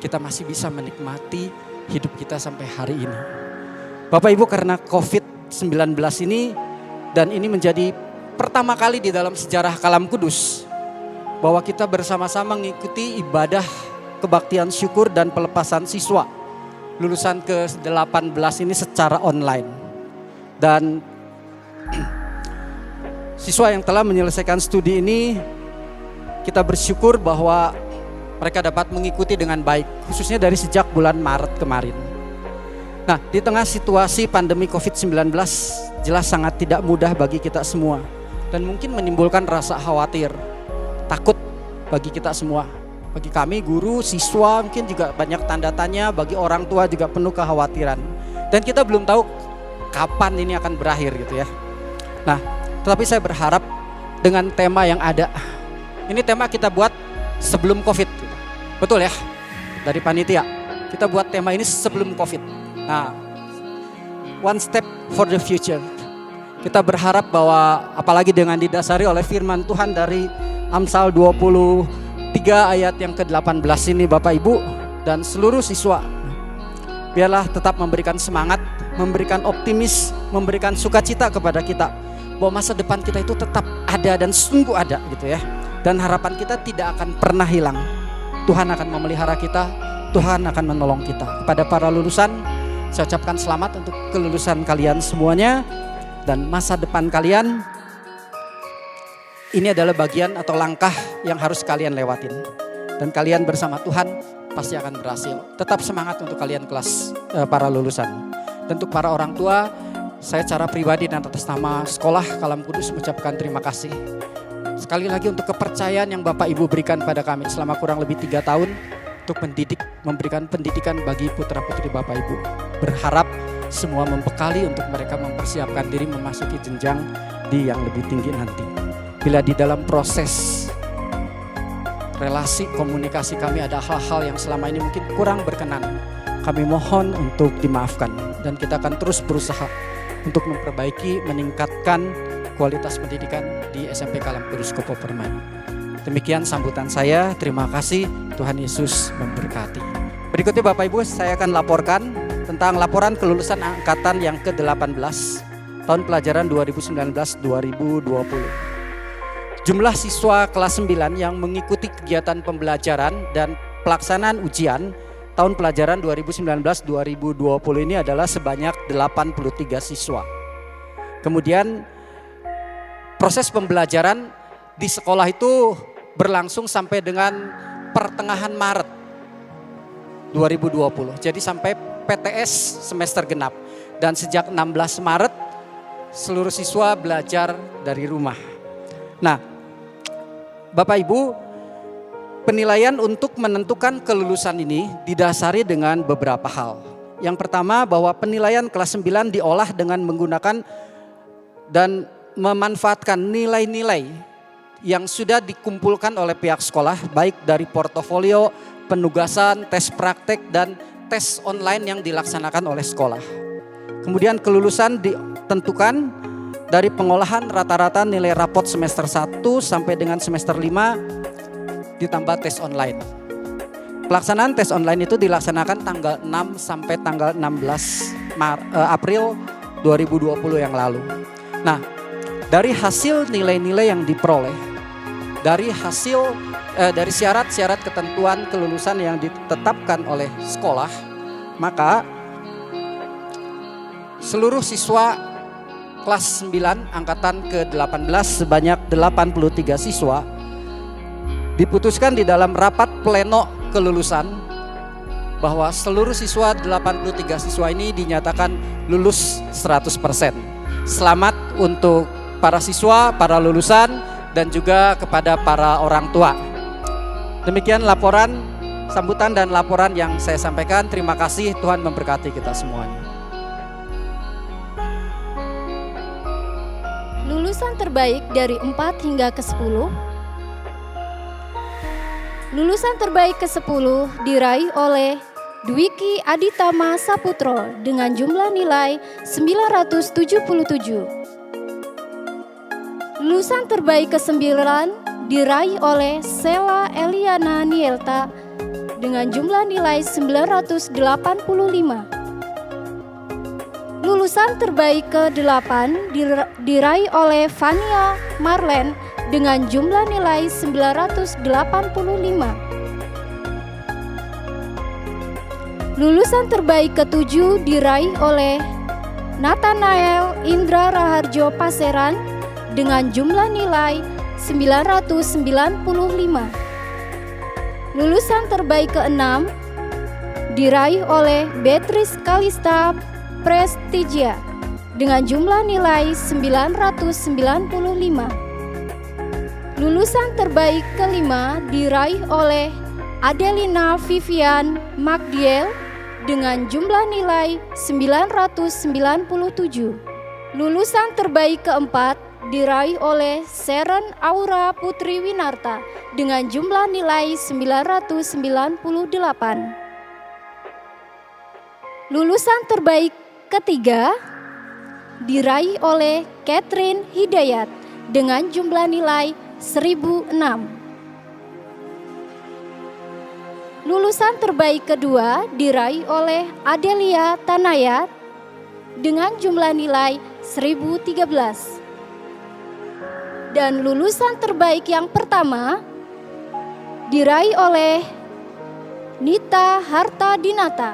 kita masih bisa menikmati hidup kita sampai hari ini. Bapak Ibu, karena COVID-19 ini, dan ini menjadi pertama kali di dalam sejarah Kalam Kudus, bahwa kita bersama-sama mengikuti ibadah kebaktian syukur dan pelepasan siswa lulusan ke-18 ini secara online. Dan siswa yang telah menyelesaikan studi ini, kita bersyukur bahwa mereka dapat mengikuti dengan baik, khususnya dari sejak bulan Maret kemarin. Nah, di tengah situasi pandemi COVID-19 jelas sangat tidak mudah bagi kita semua, dan mungkin menimbulkan rasa khawatir, takut bagi kita semua. Bagi kami guru, siswa mungkin juga banyak tanda tanya, bagi orang tua juga penuh kekhawatiran. Dan kita belum tahu kapan ini akan berakhir gitu ya. Nah, tetapi saya berharap dengan tema yang ada, ini tema kita buat sebelum COVID. Betul ya? Dari panitia, kita buat tema ini sebelum COVID. Nah, one step for the future. Kita berharap bahwa apalagi dengan didasari oleh firman Tuhan dari Amsal 23 ayat yang ke-18 ini, Bapak Ibu dan seluruh siswa, biarlah tetap memberikan semangat, memberikan optimis, memberikan sukacita kepada kita, bahwa masa depan kita itu tetap ada dan sungguh ada gitu ya. Dan harapan kita tidak akan pernah hilang. Tuhan akan memelihara kita, Tuhan akan menolong kita. Kepada para lulusan, saya ucapkan selamat untuk kelulusan kalian semuanya. Dan masa depan kalian, ini adalah bagian atau langkah yang harus kalian lewatin. Dan kalian bersama Tuhan pasti akan berhasil. Tetap semangat untuk kalian kelas para lulusan. Dan untuk para orang tua, saya secara pribadi dan atas nama Sekolah Kalam Kudus mengucapkan terima kasih. Sekali lagi untuk kepercayaan yang Bapak Ibu berikan pada kami selama kurang lebih 3 tahun untuk mendidik, memberikan pendidikan bagi putra-putri Bapak Ibu. Berharap semua membekali untuk mereka mempersiapkan diri memasuki jenjang di yang lebih tinggi nanti. Bila di dalam proses relasi komunikasi kami ada hal-hal yang selama ini mungkin kurang berkenan, kami mohon untuk dimaafkan. Dan kita akan terus berusaha untuk memperbaiki, meningkatkan kualitas pendidikan di SMP Kalam Kudus Kopo Permai. Demikian sambutan saya, terima kasih, Tuhan Yesus memberkati. Berikutnya Bapak Ibu, saya akan laporkan tentang laporan kelulusan angkatan yang ke-18 tahun pelajaran 2019-2020. Jumlah siswa kelas 9 yang mengikuti kegiatan pembelajaran dan pelaksanaan ujian tahun pelajaran 2019-2020 ini adalah sebanyak 83 siswa. Kemudian proses pembelajaran di sekolah itu berlangsung sampai dengan pertengahan Maret 2020. Jadi sampai PTS semester genap. Dan sejak 16 Maret seluruh siswa belajar dari rumah. Nah, Bapak Ibu, penilaian untuk menentukan kelulusan ini didasari dengan beberapa hal. Yang pertama, bahwa penilaian kelas 9 diolah dengan menggunakan dan memanfaatkan nilai-nilai yang sudah dikumpulkan oleh pihak sekolah, baik dari portofolio, penugasan, tes praktek, dan tes online yang dilaksanakan oleh sekolah. Kemudian kelulusan ditentukan dari pengolahan rata-rata nilai rapot semester 1 sampai dengan semester 5 ditambah tes online. Pelaksanaan tes online itu dilaksanakan tanggal 6 sampai tanggal 16 April 2020 yang lalu. Nah, dari hasil nilai-nilai yang diperoleh, dari hasil dari syarat-syarat ketentuan kelulusan yang ditetapkan oleh sekolah, maka seluruh siswa kelas 9 angkatan ke-18 sebanyak 83 siswa diputuskan di dalam rapat pleno kelulusan bahwa seluruh siswa 83 siswa ini dinyatakan lulus 100%. Selamat untuk para siswa, para lulusan, dan juga kepada para orang tua. Demikian laporan, sambutan dan laporan yang saya sampaikan. Terima kasih, Tuhan memberkati kita semuanya. Lulusan terbaik dari 4 hingga ke 10. Lulusan terbaik ke-10 diraih oleh Dwiki Aditama Saputro dengan jumlah nilai 977. Lulusan terbaik ke-9 diraih oleh Sela Eliana Nielta dengan jumlah nilai 985. Lulusan terbaik ke-8 diraih oleh Vania Marlen dengan jumlah nilai 985. Lulusan terbaik ke-7 diraih oleh Nathanael Indra Raharjo Paseran dengan jumlah nilai 995. Lulusan terbaik ke-6 diraih oleh Beatrice Kalista Prestigia dengan jumlah nilai 995. Lulusan terbaik ke-5 diraih oleh Adelina Vivian Magdiel dengan jumlah nilai 997. Lulusan terbaik ke-4 diraih oleh Sharon Aura Putri Winarta dengan jumlah nilai 998. Lulusan terbaik ketiga diraih oleh Catherine Hidayat dengan jumlah nilai 1006. Lulusan terbaik kedua diraih oleh Adelia Tanayat dengan jumlah nilai 1013. Dan lulusan terbaik yang pertama diraih oleh Nita Harta Dinata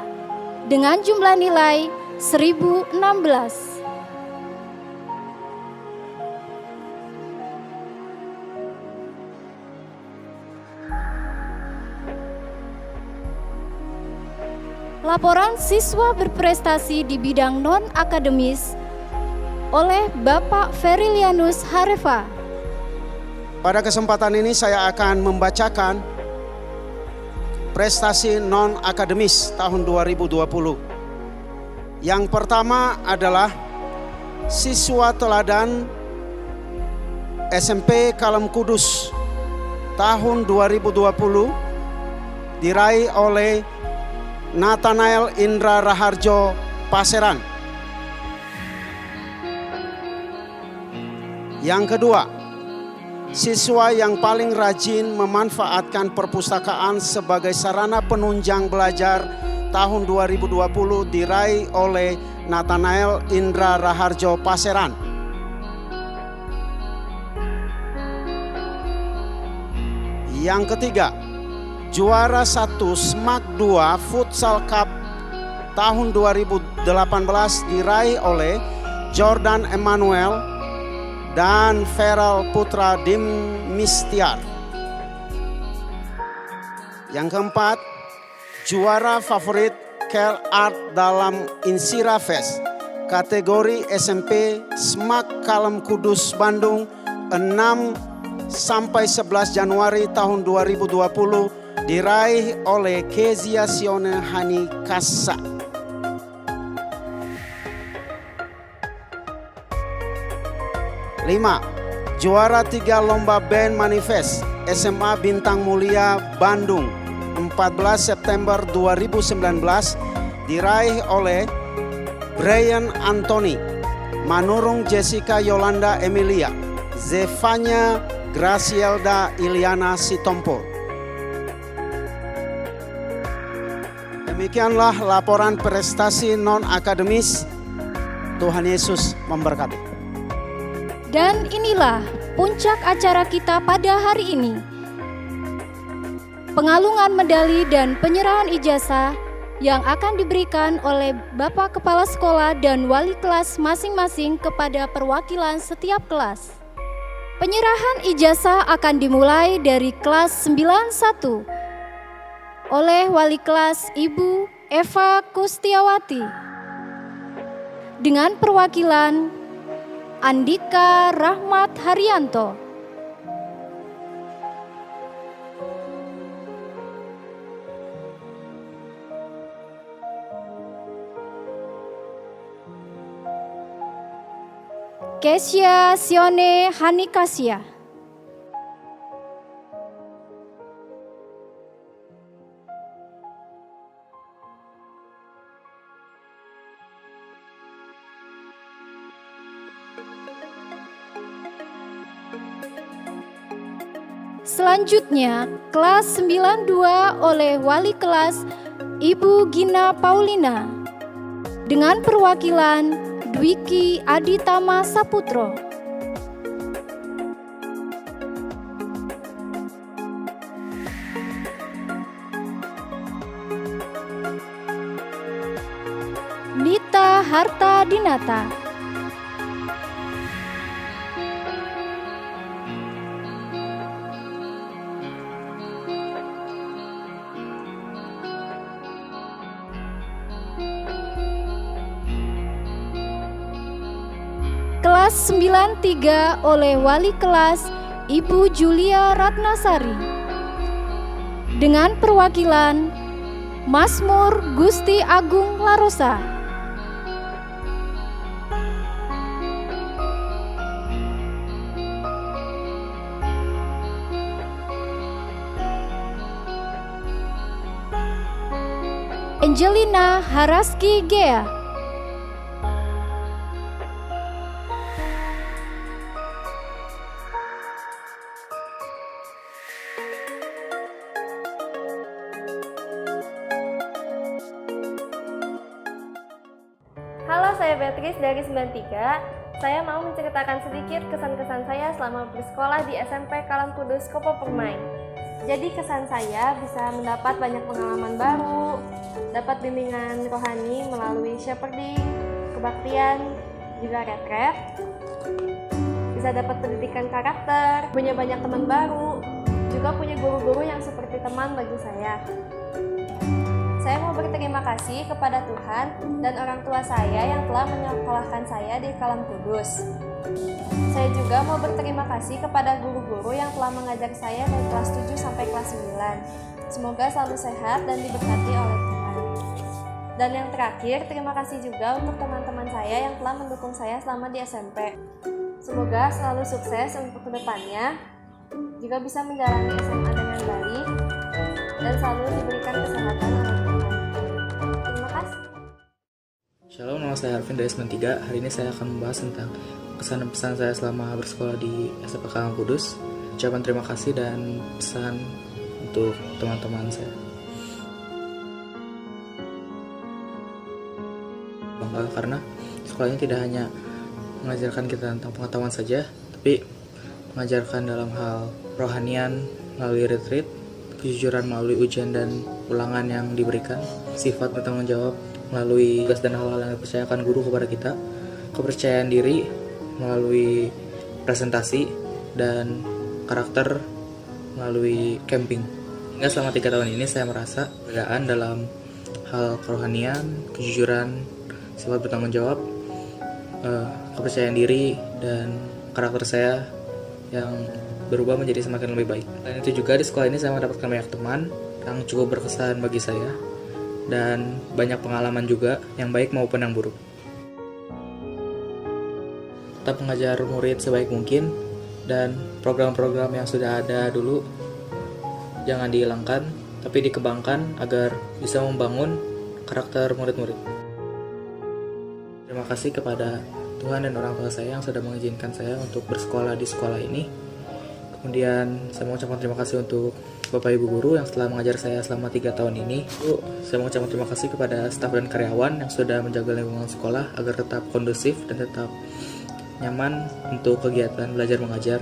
dengan jumlah nilai 1016. Laporan siswa berprestasi di bidang non-akademis oleh Bapak Ferilianus Harefa. Pada kesempatan ini saya akan membacakan prestasi non-akademis tahun 2020. Yang pertama adalah siswa teladan SMP Kalem Kudus tahun 2020 diraih oleh Nathanael Indra Raharjo Paseran. Yang kedua, siswa yang paling rajin memanfaatkan perpustakaan sebagai sarana penunjang belajar tahun 2020 diraih oleh Nathanael Indra Raharjo Paseran. Yang ketiga, juara 1 SMAK 2 Futsal Cup tahun 2018 diraih oleh Jordan Emmanuel dan Feral Putra Dimistiar. Yang keempat, juara favorit Kel Art dalam Insira Fest kategori SMP SMAK Kalem Kudus Bandung 6-11 Januari tahun 2020 diraih oleh Kezia Sione Hani Kassa. Lima, juara 3 lomba band manifest SMA Bintang Mulia Bandung 14 September 2019 diraih oleh Brian Anthony, Manurung Jessica Yolanda Emilia, Zevanya Gracielda Iliana Sitompo. Demikianlah laporan prestasi non-akademis. Tuhan Yesus memberkati. Dan inilah puncak acara kita pada hari ini. Pengalungan medali dan penyerahan ijazah yang akan diberikan oleh Bapak Kepala Sekolah dan wali kelas masing-masing kepada perwakilan setiap kelas. Penyerahan ijazah akan dimulai dari kelas 91 oleh wali kelas Ibu Eva Kustiawati dengan perwakilan Andika Rahmat Haryanto. Kezia Sione Hanikasia. Selanjutnya, kelas 92 oleh wali kelas Ibu Gina Paulina dengan perwakilan Dwiki Aditama Saputro. Nita Harta Dinata. Kelas 93 oleh wali kelas Ibu Julia Ratnasari dengan perwakilan Mazmur Gusti Agung Larosa. Angelina Haraski Gea. Halo, saya Beatrice dari 93. Saya mau menceritakan sedikit kesan-kesan saya selama bersekolah di SMP Kalam Kudus Kopo Permai. Jadi kesan saya bisa mendapat banyak pengalaman baru, dapat bimbingan rohani melalui shepherding, kebaktian, juga retret, bisa dapat pendidikan karakter, punya banyak teman baru, juga punya guru-guru yang seperti teman bagi saya. Saya mau berterima kasih kepada Tuhan dan orang tua saya yang telah menyekolahkan saya di Kalam Kudus. Saya juga mau berterima kasih kepada guru-guru yang telah mengajar saya dari kelas 7 sampai kelas 9. Semoga selalu sehat dan diberkati oleh Tuhan. Dan yang terakhir, terima kasih juga untuk teman-teman saya yang telah mendukung saya selama di SMP. Semoga selalu sukses untuk kedepannya, juga bisa menjalani SMA dengan baik, dan selalu diberikan kesehatan oleh Tuhan. Terima kasih. Shalom, nama saya Arvin dari 93. Hari ini saya akan membahas tentang kesan dan pesan saya selama bersekolah di SMP Kalam Kudus. Ucapan terima kasih dan pesan untuk teman-teman saya. Bangga karena sekolah ini tidak hanya mengajarkan kita tentang pengetahuan saja, tapi mengajarkan dalam hal rohanian melalui retreat, kejujuran melalui ujian dan ulangan yang diberikan, sifat bertanggung jawab melalui tugas dan hal-hal yang dipercayakan guru kepada kita, kepercayaan diri melalui presentasi, dan karakter melalui camping. Hingga selama 3 tahun ini saya merasa perbedaan dalam hal kerohanian, kejujuran, sifat bertanggung jawab, kepercayaan diri, dan karakter saya yang berubah menjadi semakin lebih baik. Dan itu juga di sekolah ini saya mendapatkan banyak teman yang cukup berkesan bagi saya, dan banyak pengalaman juga yang baik maupun yang buruk. Tetap mengajar murid sebaik mungkin, dan program-program yang sudah ada dulu jangan dihilangkan, tapi dikembangkan agar bisa membangun karakter murid-murid. Terima kasih kepada Tuhan dan orang tua saya yang sudah mengizinkan saya untuk bersekolah di sekolah ini. Kemudian saya mau ucapkan terima kasih untuk Bapak Ibu Guru yang telah mengajar saya selama 3 tahun ini. Saya mau ucapkan terima kasih kepada staf dan karyawan yang sudah menjaga lingkungan sekolah agar tetap kondusif dan tetap nyaman untuk kegiatan belajar mengajar.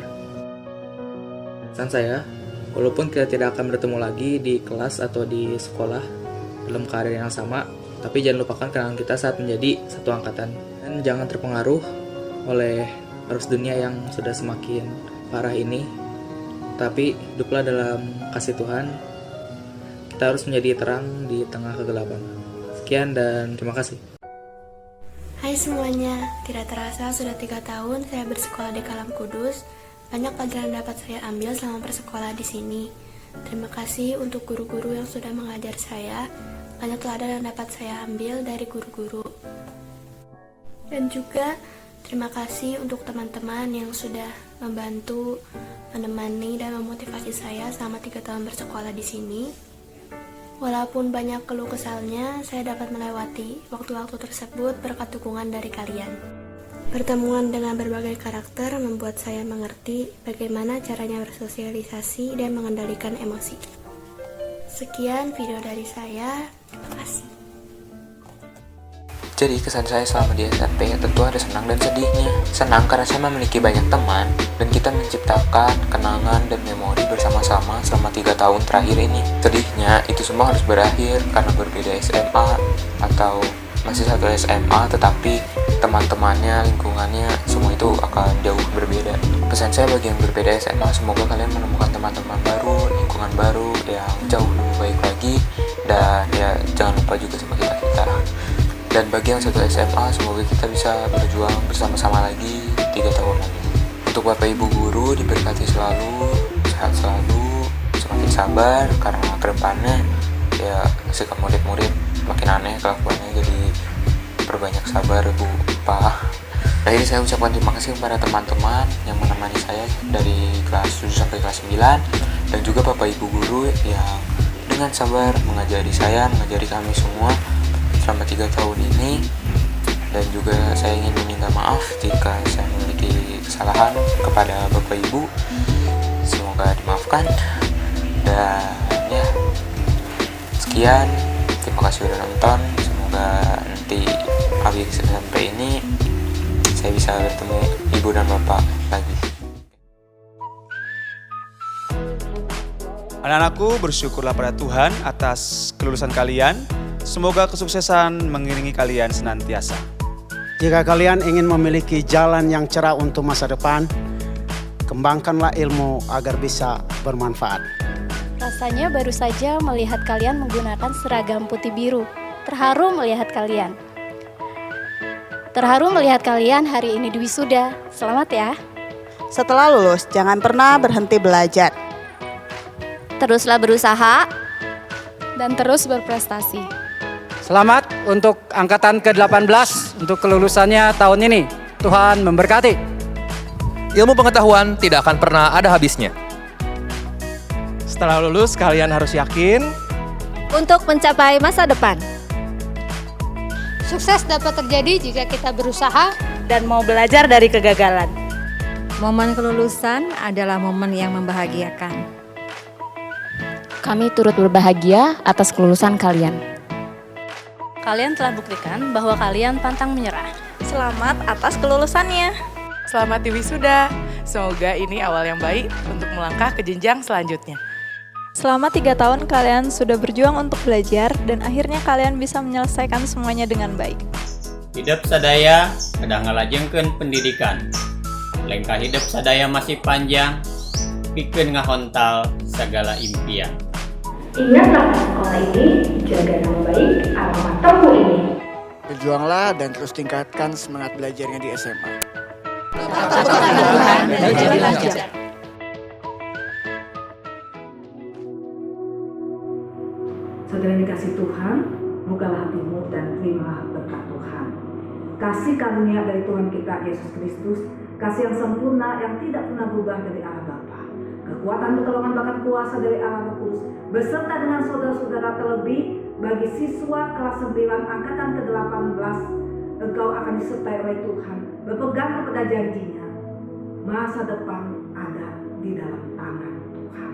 Pesan saya, walaupun kita tidak akan bertemu lagi di kelas atau di sekolah dalam keadaan yang sama, tapi jangan lupakan kenangan kita saat menjadi satu angkatan. Dan jangan terpengaruh oleh arus dunia yang sudah semakin parah ini, tapi hiduplah dalam kasih Tuhan. Kita harus menjadi terang di tengah kegelapan. Sekian dan terima kasih. Hai semuanya, tidak terasa sudah 3 tahun saya bersekolah di Kalam Kudus. Banyak pelajaran dapat saya ambil selama bersekolah di sini. Terima kasih untuk guru-guru yang sudah mengajar saya. Banyak teladan yang dapat saya ambil dari guru-guru. Dan juga terima kasih untuk teman-teman yang sudah membantu, menemani, dan memotivasi saya selama 3 tahun bersekolah di sini. Walaupun banyak keluh kesalnya, saya dapat melewati waktu-waktu tersebut berkat dukungan dari kalian. Pertemuan dengan berbagai karakter membuat saya mengerti bagaimana caranya bersosialisasi dan mengendalikan emosi. Sekian video dari saya, terima kasih. Jadi kesan saya selama di SMP tentu ada senang dan sedihnya. Senang karena saya memiliki banyak teman dan kita menciptakan kenangan dan memori bersama-sama selama 3 tahun terakhir ini. Sedihnya itu semua harus berakhir karena berbeda SMA atau masih satu SMA, tetapi teman-temannya, lingkungannya, semua itu akan jauh berbeda. Pesan saya bagi yang berbeda SMA, semoga kalian menemukan teman-teman baru, lingkungan baru yang jauh lebih baik lagi, dan ya jangan lupa juga sama kita-kita. Dan bagi yang satu SMA, semoga kita bisa berjuang bersama-sama lagi 3 tahun lagi. Untuk Bapak Ibu Guru, diberkati selalu, sehat selalu, semakin sabar, karena kedepannya ya sikap murid-murid makin aneh kelakuannya, jadi perbanyak sabar Bu, Pak. Nah, ini saya ucapkan terima kasih kepada teman-teman yang menemani saya dari kelas 7 sampai kelas 9, dan juga Bapak Ibu Guru yang dengan sabar mengajari saya, mengajari kami semua selama 3 tahun ini. Dan juga saya ingin meminta maaf jika saya memiliki kesalahan kepada Bapak Ibu, semoga dimaafkan. Dan ya, sekian, terima kasih sudah nonton. Semoga nanti habis sampai ini saya bisa bertemu Ibu dan Bapak lagi. Anak-anakku, bersyukurlah pada Tuhan atas kelulusan kalian. Semoga kesuksesan mengiringi kalian senantiasa. Jika kalian ingin memiliki jalan yang cerah untuk masa depan, kembangkanlah ilmu agar bisa bermanfaat. Rasanya baru saja melihat kalian menggunakan seragam putih biru. Terharu melihat kalian. Terharu melihat kalian hari ini di wisuda. Selamat ya. Setelah lulus, jangan pernah berhenti belajar. Teruslah berusaha dan terus berprestasi. Selamat untuk angkatan ke-18 untuk kelulusannya tahun ini. Tuhan memberkati. Ilmu pengetahuan tidak akan pernah ada habisnya. Setelah lulus, kalian harus yakin untuk mencapai masa depan. Sukses dapat terjadi jika kita berusaha dan mau belajar dari kegagalan. Momen kelulusan adalah momen yang membahagiakan. Kami turut berbahagia atas kelulusan kalian. Kalian telah buktikan bahwa kalian pantang menyerah. Selamat atas kelulusannya. Selamat di wisuda. Semoga ini awal yang baik untuk melangkah ke jenjang selanjutnya. Selama 3 tahun kalian sudah berjuang untuk belajar dan akhirnya kalian bisa menyelesaikan semuanya dengan baik. Hidup sadaya kadang ngalajengkeun pendidikan. Lengkah hidup sadaya masih panjang, pikeun ngahontal segala impian. Ingatlah sekolah ini, jaga nama baik alma matermu ini. Berjuanglah dan terus tingkatkan semangat belajarnya di SMA. Tuhan menjadi lancar. Saudara yang dikasih Tuhan, bukalah hatimu dan terimalah berkat Tuhan. Kasih karunia dari Tuhan kita Yesus Kristus, kasih yang sempurna yang tidak pernah berubah dari Allah Bapa. Kekuatan pertolongan bahkan kuasa dari Allah Roh Kudus beserta dengan saudara-saudara, terlebih bagi siswa kelas 9 angkatan ke-18, engkau akan disertai oleh Tuhan, berpegang kepada janjinya. Masa depan ada di dalam tangan Tuhan.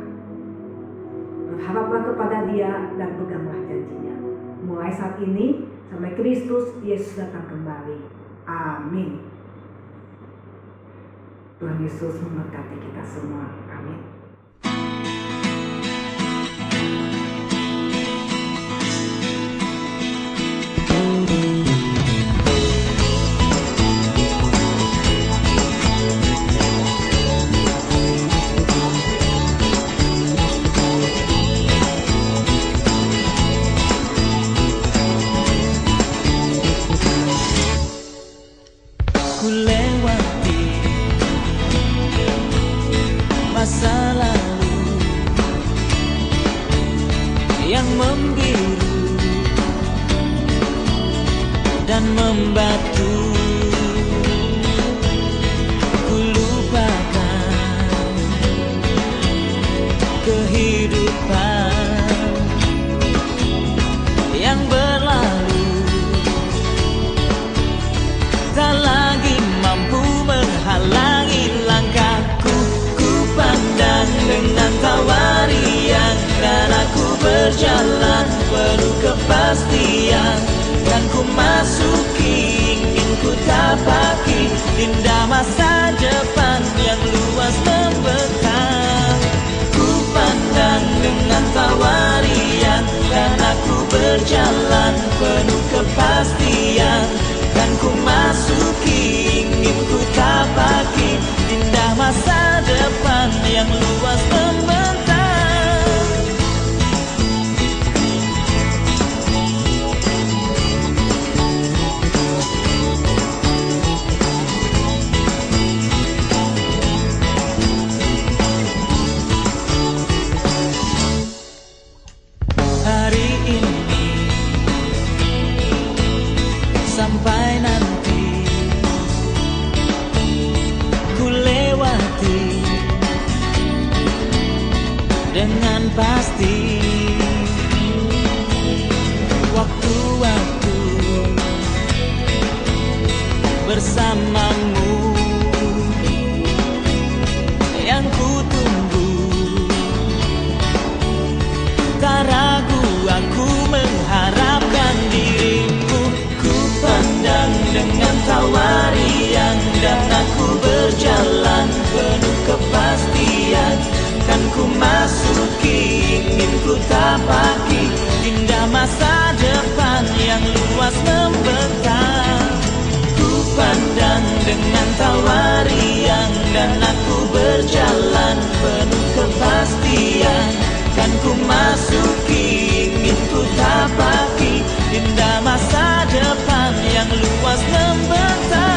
Berharaplah kepada Dia dan peganglah janjinya. Mulai saat ini sampai Kristus Yesus datang kembali. Amin. Tuhan Yesus memberkati kita semua. Amin. Ku lewati masa lalu yang membiru dan membatu. Ku lupakan kehidupan yang berlalu, tak lagi berjalan penuh kepastian. Kan ku masuki, ingin ku tapaki indah masa depan yang luas membentang. Ku pandang dengan tawarian dan aku berjalan penuh kepastian. Kan ku masuki, ingin ku tapaki indah masa depan yang luas membentang. Hari ini sampai nanti ku lewati dengan pasti. Waktu-waktu bersamamu yang ku tunggu. Tak ragu aku mengharapkan dirimu. Ku pandang dengan tawarian dan aku berjalan penuh kepastian. Kan ku masuki, ingin ku tapaki indah masa depan yang luas membentang. Ku pandang dengan tawarian dan aku berjalan penuh kepastian. Kan ku masuki, ingin ku tapaki indah masa depan yang luas membentang.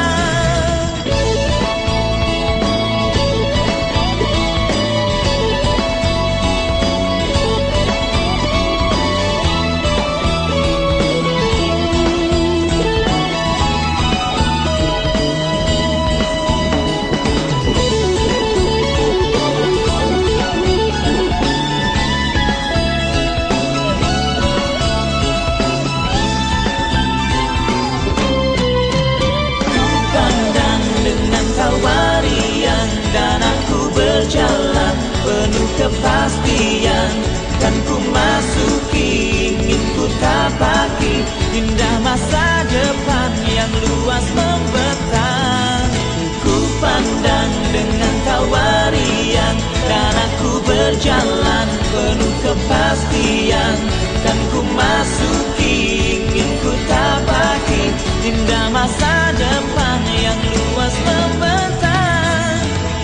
Tawarian dan aku berjalan penuh kepastian. Kan ku masuki, ingin ku tapaki indah masa depan yang luas membentang. Ku pandang dengan tawarian dan aku berjalan penuh kepastian. Kan ku masuki, ingin ku tapaki indah masa depan yang luas membentang.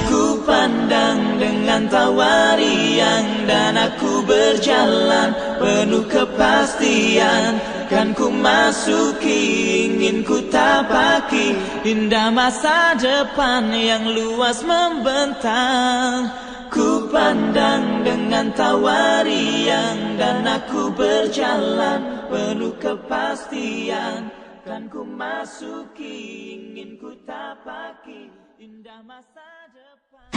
Ku pandang dengan tawarian dan aku berjalan penuh kepastian. Kan ku masuki, ingin ku tapaki indah masa depan yang luas membentang. Ku pandang dengan tawarian dan aku berjalan penuh kepastian. Kan ku masuki, ingin ku tapaki indah masa depan.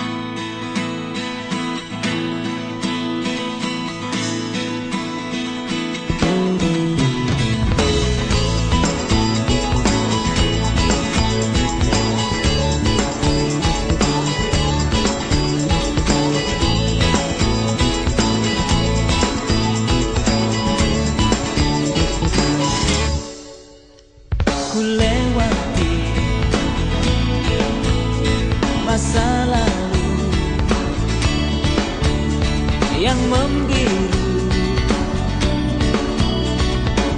Ku lewati masa lalu yang membiru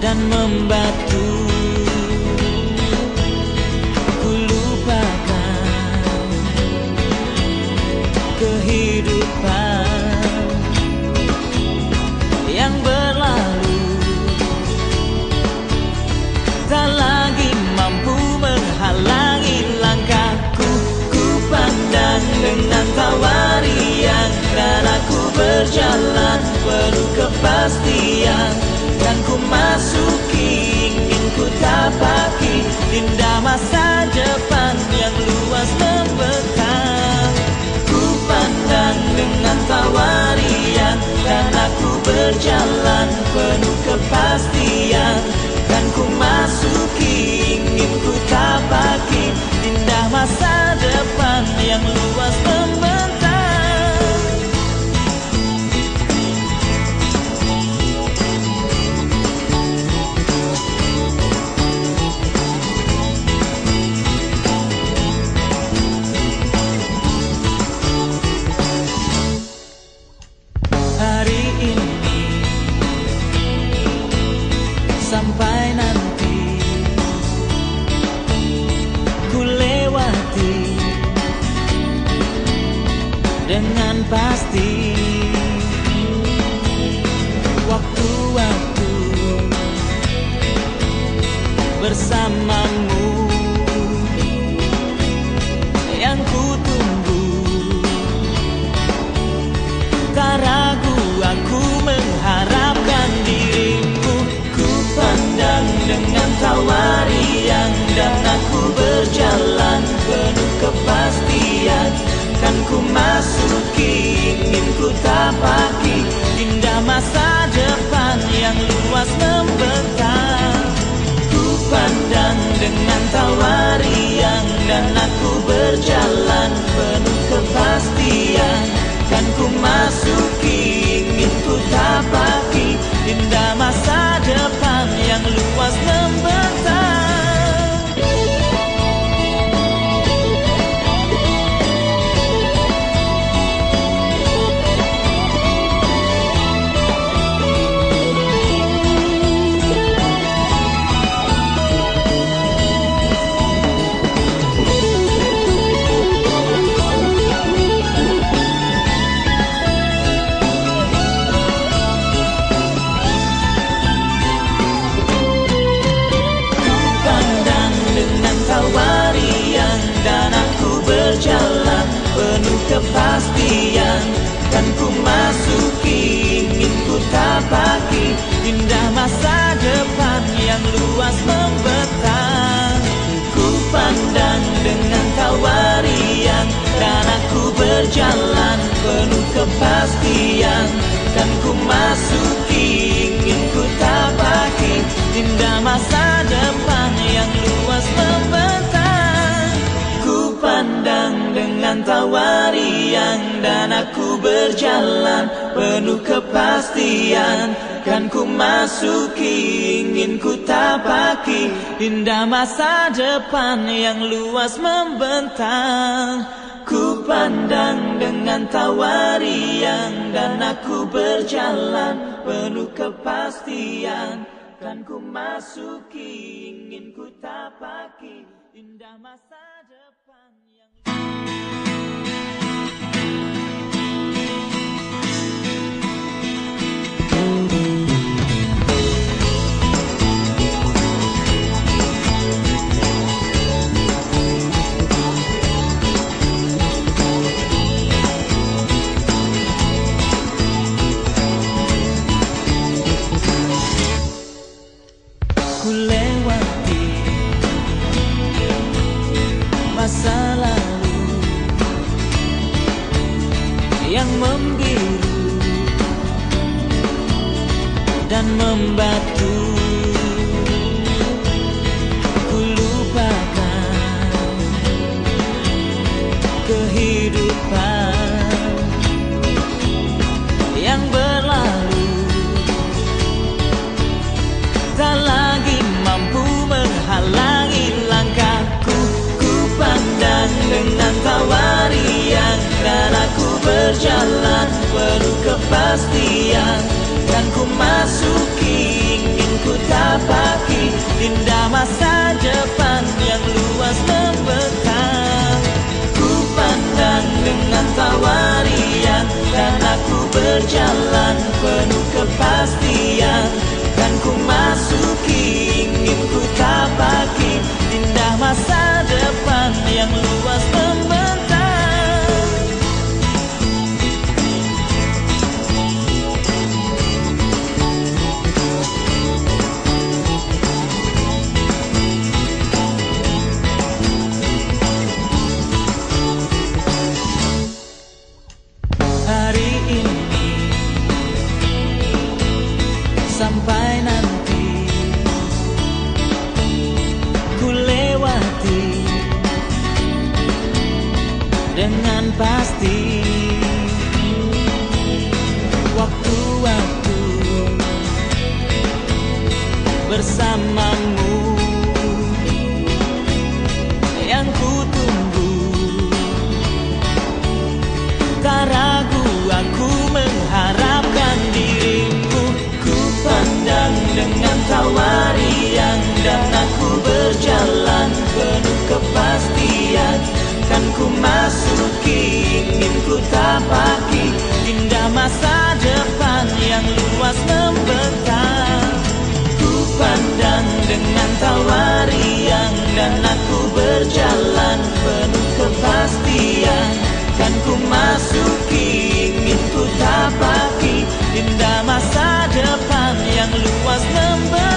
dan membatu. Ku lupakan kehidupan yang berlalu. Tak lagi mampu menghalangi langkahku. Ku pandang dengan tawarian dan aku berjalan penuh kepastian. Dan ku masuki, ingin ku tapaki indah masa depan yang luas membentang. Ku pandang dengan dengan pasti. Waktu-waktu bersamamu yang ku tunggu. Tak ragu aku mengharapkan dirimu. Ku pandang dengan tawarian dan aku berjalan penuh kepastian. Kan ku masuki, ingin ku tapaki indah masa depan yang luas membentang. Ku pandang dengan tawarian dan aku berjalan penuh kepastian. Kan ku masuki, ingin ku tapaki indah masa depan yang luas membentang. Dan aku berjalan penuh kepastian. Kan ku masuki, ingin ku tapaki indah masa depan yang luas membentang. Ku pandang dengan tawarian dan aku berjalan penuh kepastian. Kan ku masuki, ingin ku tapaki indah masa depan yang luas membentang. Pandang dengan tawarian dan aku berjalan penuh kepastian. Kan ku masuki, ingin ku tapaki indah masa depan yang luas membentang. Ku pandang dengan tawarian dan aku berjalan penuh kepastian. Kan ku masuki, ingin ku tapaki indah masa depan yang ku lewati masa lalu yang membiru dan membatu. Ku lupakan kehidupan yang berlalu. Tak lagi mampu menghalangi langkahku. Ku pandang dengan tawarian dan aku berjalan penuh kepastian. Dan ku masuki, ingin ku tapaki indah masa depan yang luas membentang. Ku pandang dengan tawarian dan aku berjalan penuh kepastian. Dan ku masuki, ingin ku tapaki indah masa depan yang luas membentang. Hari ini sampai nanti ku lewati dengan pasti. Waktu-waktu bersamamu yang ku tunggu. Tak ragu aku mengharapkan dirimu. Ku pandang dengan tawarian dan aku berjalan penuh kepastian. Kan ku masuk masuki, ingin ku tapaki indah masa depan yang luas membentang. Ku pandang dengan tawa riang dan aku berjalan penuh kepastian. Kan ku masuki, ingin ku tapaki indah masa depan yang luas membentang.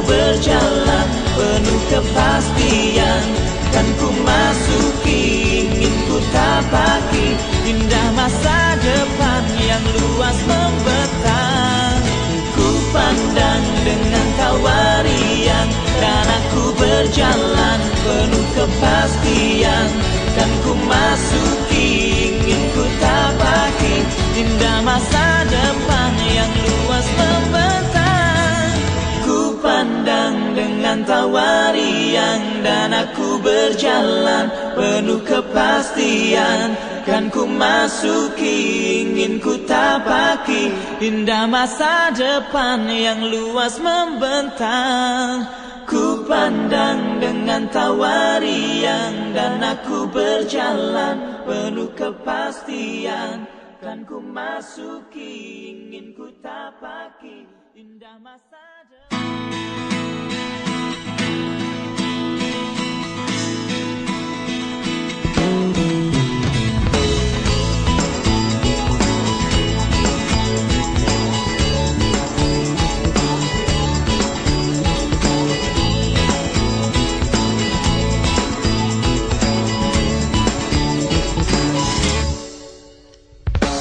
Berjalan penuh kepastian. Kan ku masuki, ingin ku tapaki indah masa depan yang luas membentang. Ku pandang dengan tawa riang dan aku berjalan penuh kepastian. Kan ku masuki, ingin ku tapaki indah masa depan yang luas membentang. Pandang dengan tawa riang dan aku berjalan penuh kepastian. Kan ku masuki, ingin ku tapaki indah masa depan yang luas membentang. Ku pandang dengan tawa riang dan aku berjalan penuh kepastian. Kan ku masuki, ingin ku tapaki indah masa depan.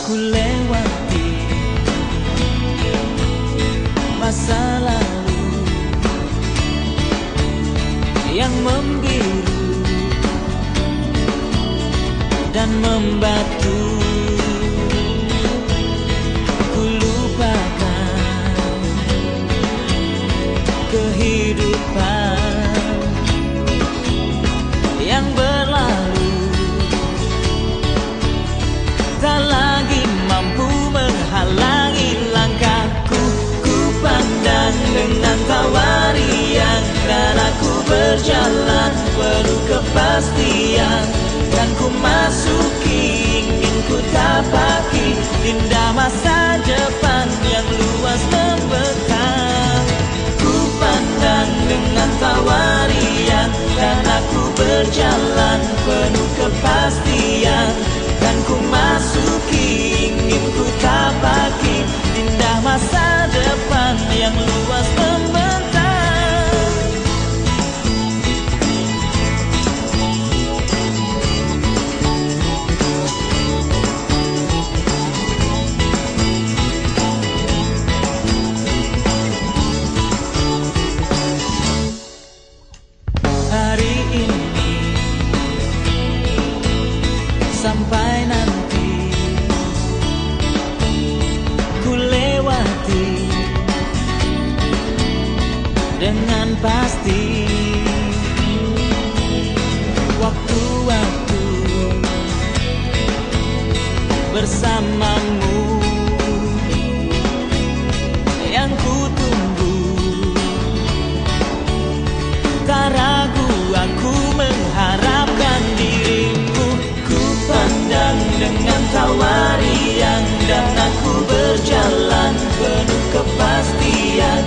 Ku lewati masa lalu yang membiru dan membatu. Ku lupakan kehidupan yang berlalu, tak lagi mampu menghalangi langkahku. Ku pandang dengan tawa riang dan aku berjalan penuh kepastian. Dan ku masuki, ingin ku tapaki indah masa depan yang luas membentang. Ku pandang dengan tawa riang dan aku berjalan penuh kepastian. Dan ku masuki, ingin ku tapaki indah masa depan yang luas membentang. Hari ini sampai nanti ku lewati dengan pasti. Waktu-waktu bersamamu yang ku tunggu. Tak ragu aku mengharapkan dirimu. Ku pandang dengan tawa riang dan aku berjalan penuh kepastian.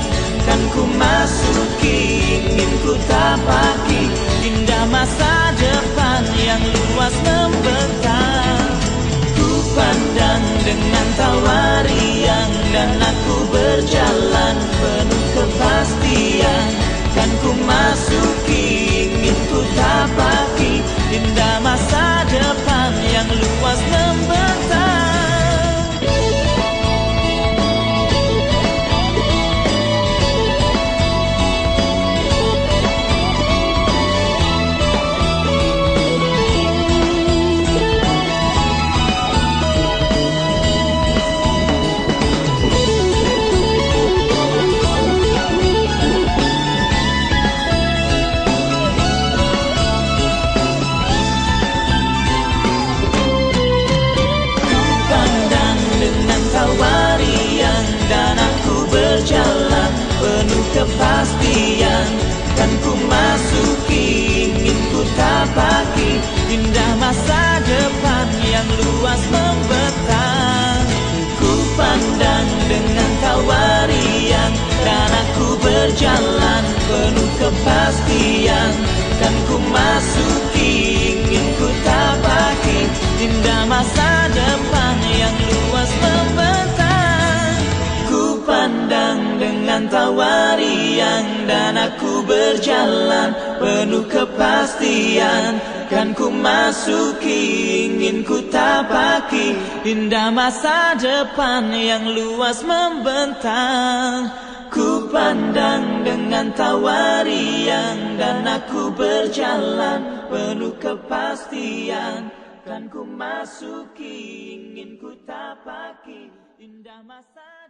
Kan ku masuki, ingin ku tapaki indah masa depan yang luas membentang. Ku pandang dengan indah masa depan yang luas membentang. Ku pandang dengan tawa riang, dan aku berjalan penuh kepastian. Dan ku masuki, ingin ku tapaki indah masa depan yang luas membentang. Ku pandang dengan tawa riang, dan aku berjalan penuh kepastian. Kan ku masuki, ingin ku tapaki indah masa depan yang luas membentang. Ku pandang dengan tawa riang, dan aku berjalan penuh kepastian. Kan ku masuki, ingin ku tapaki indah masa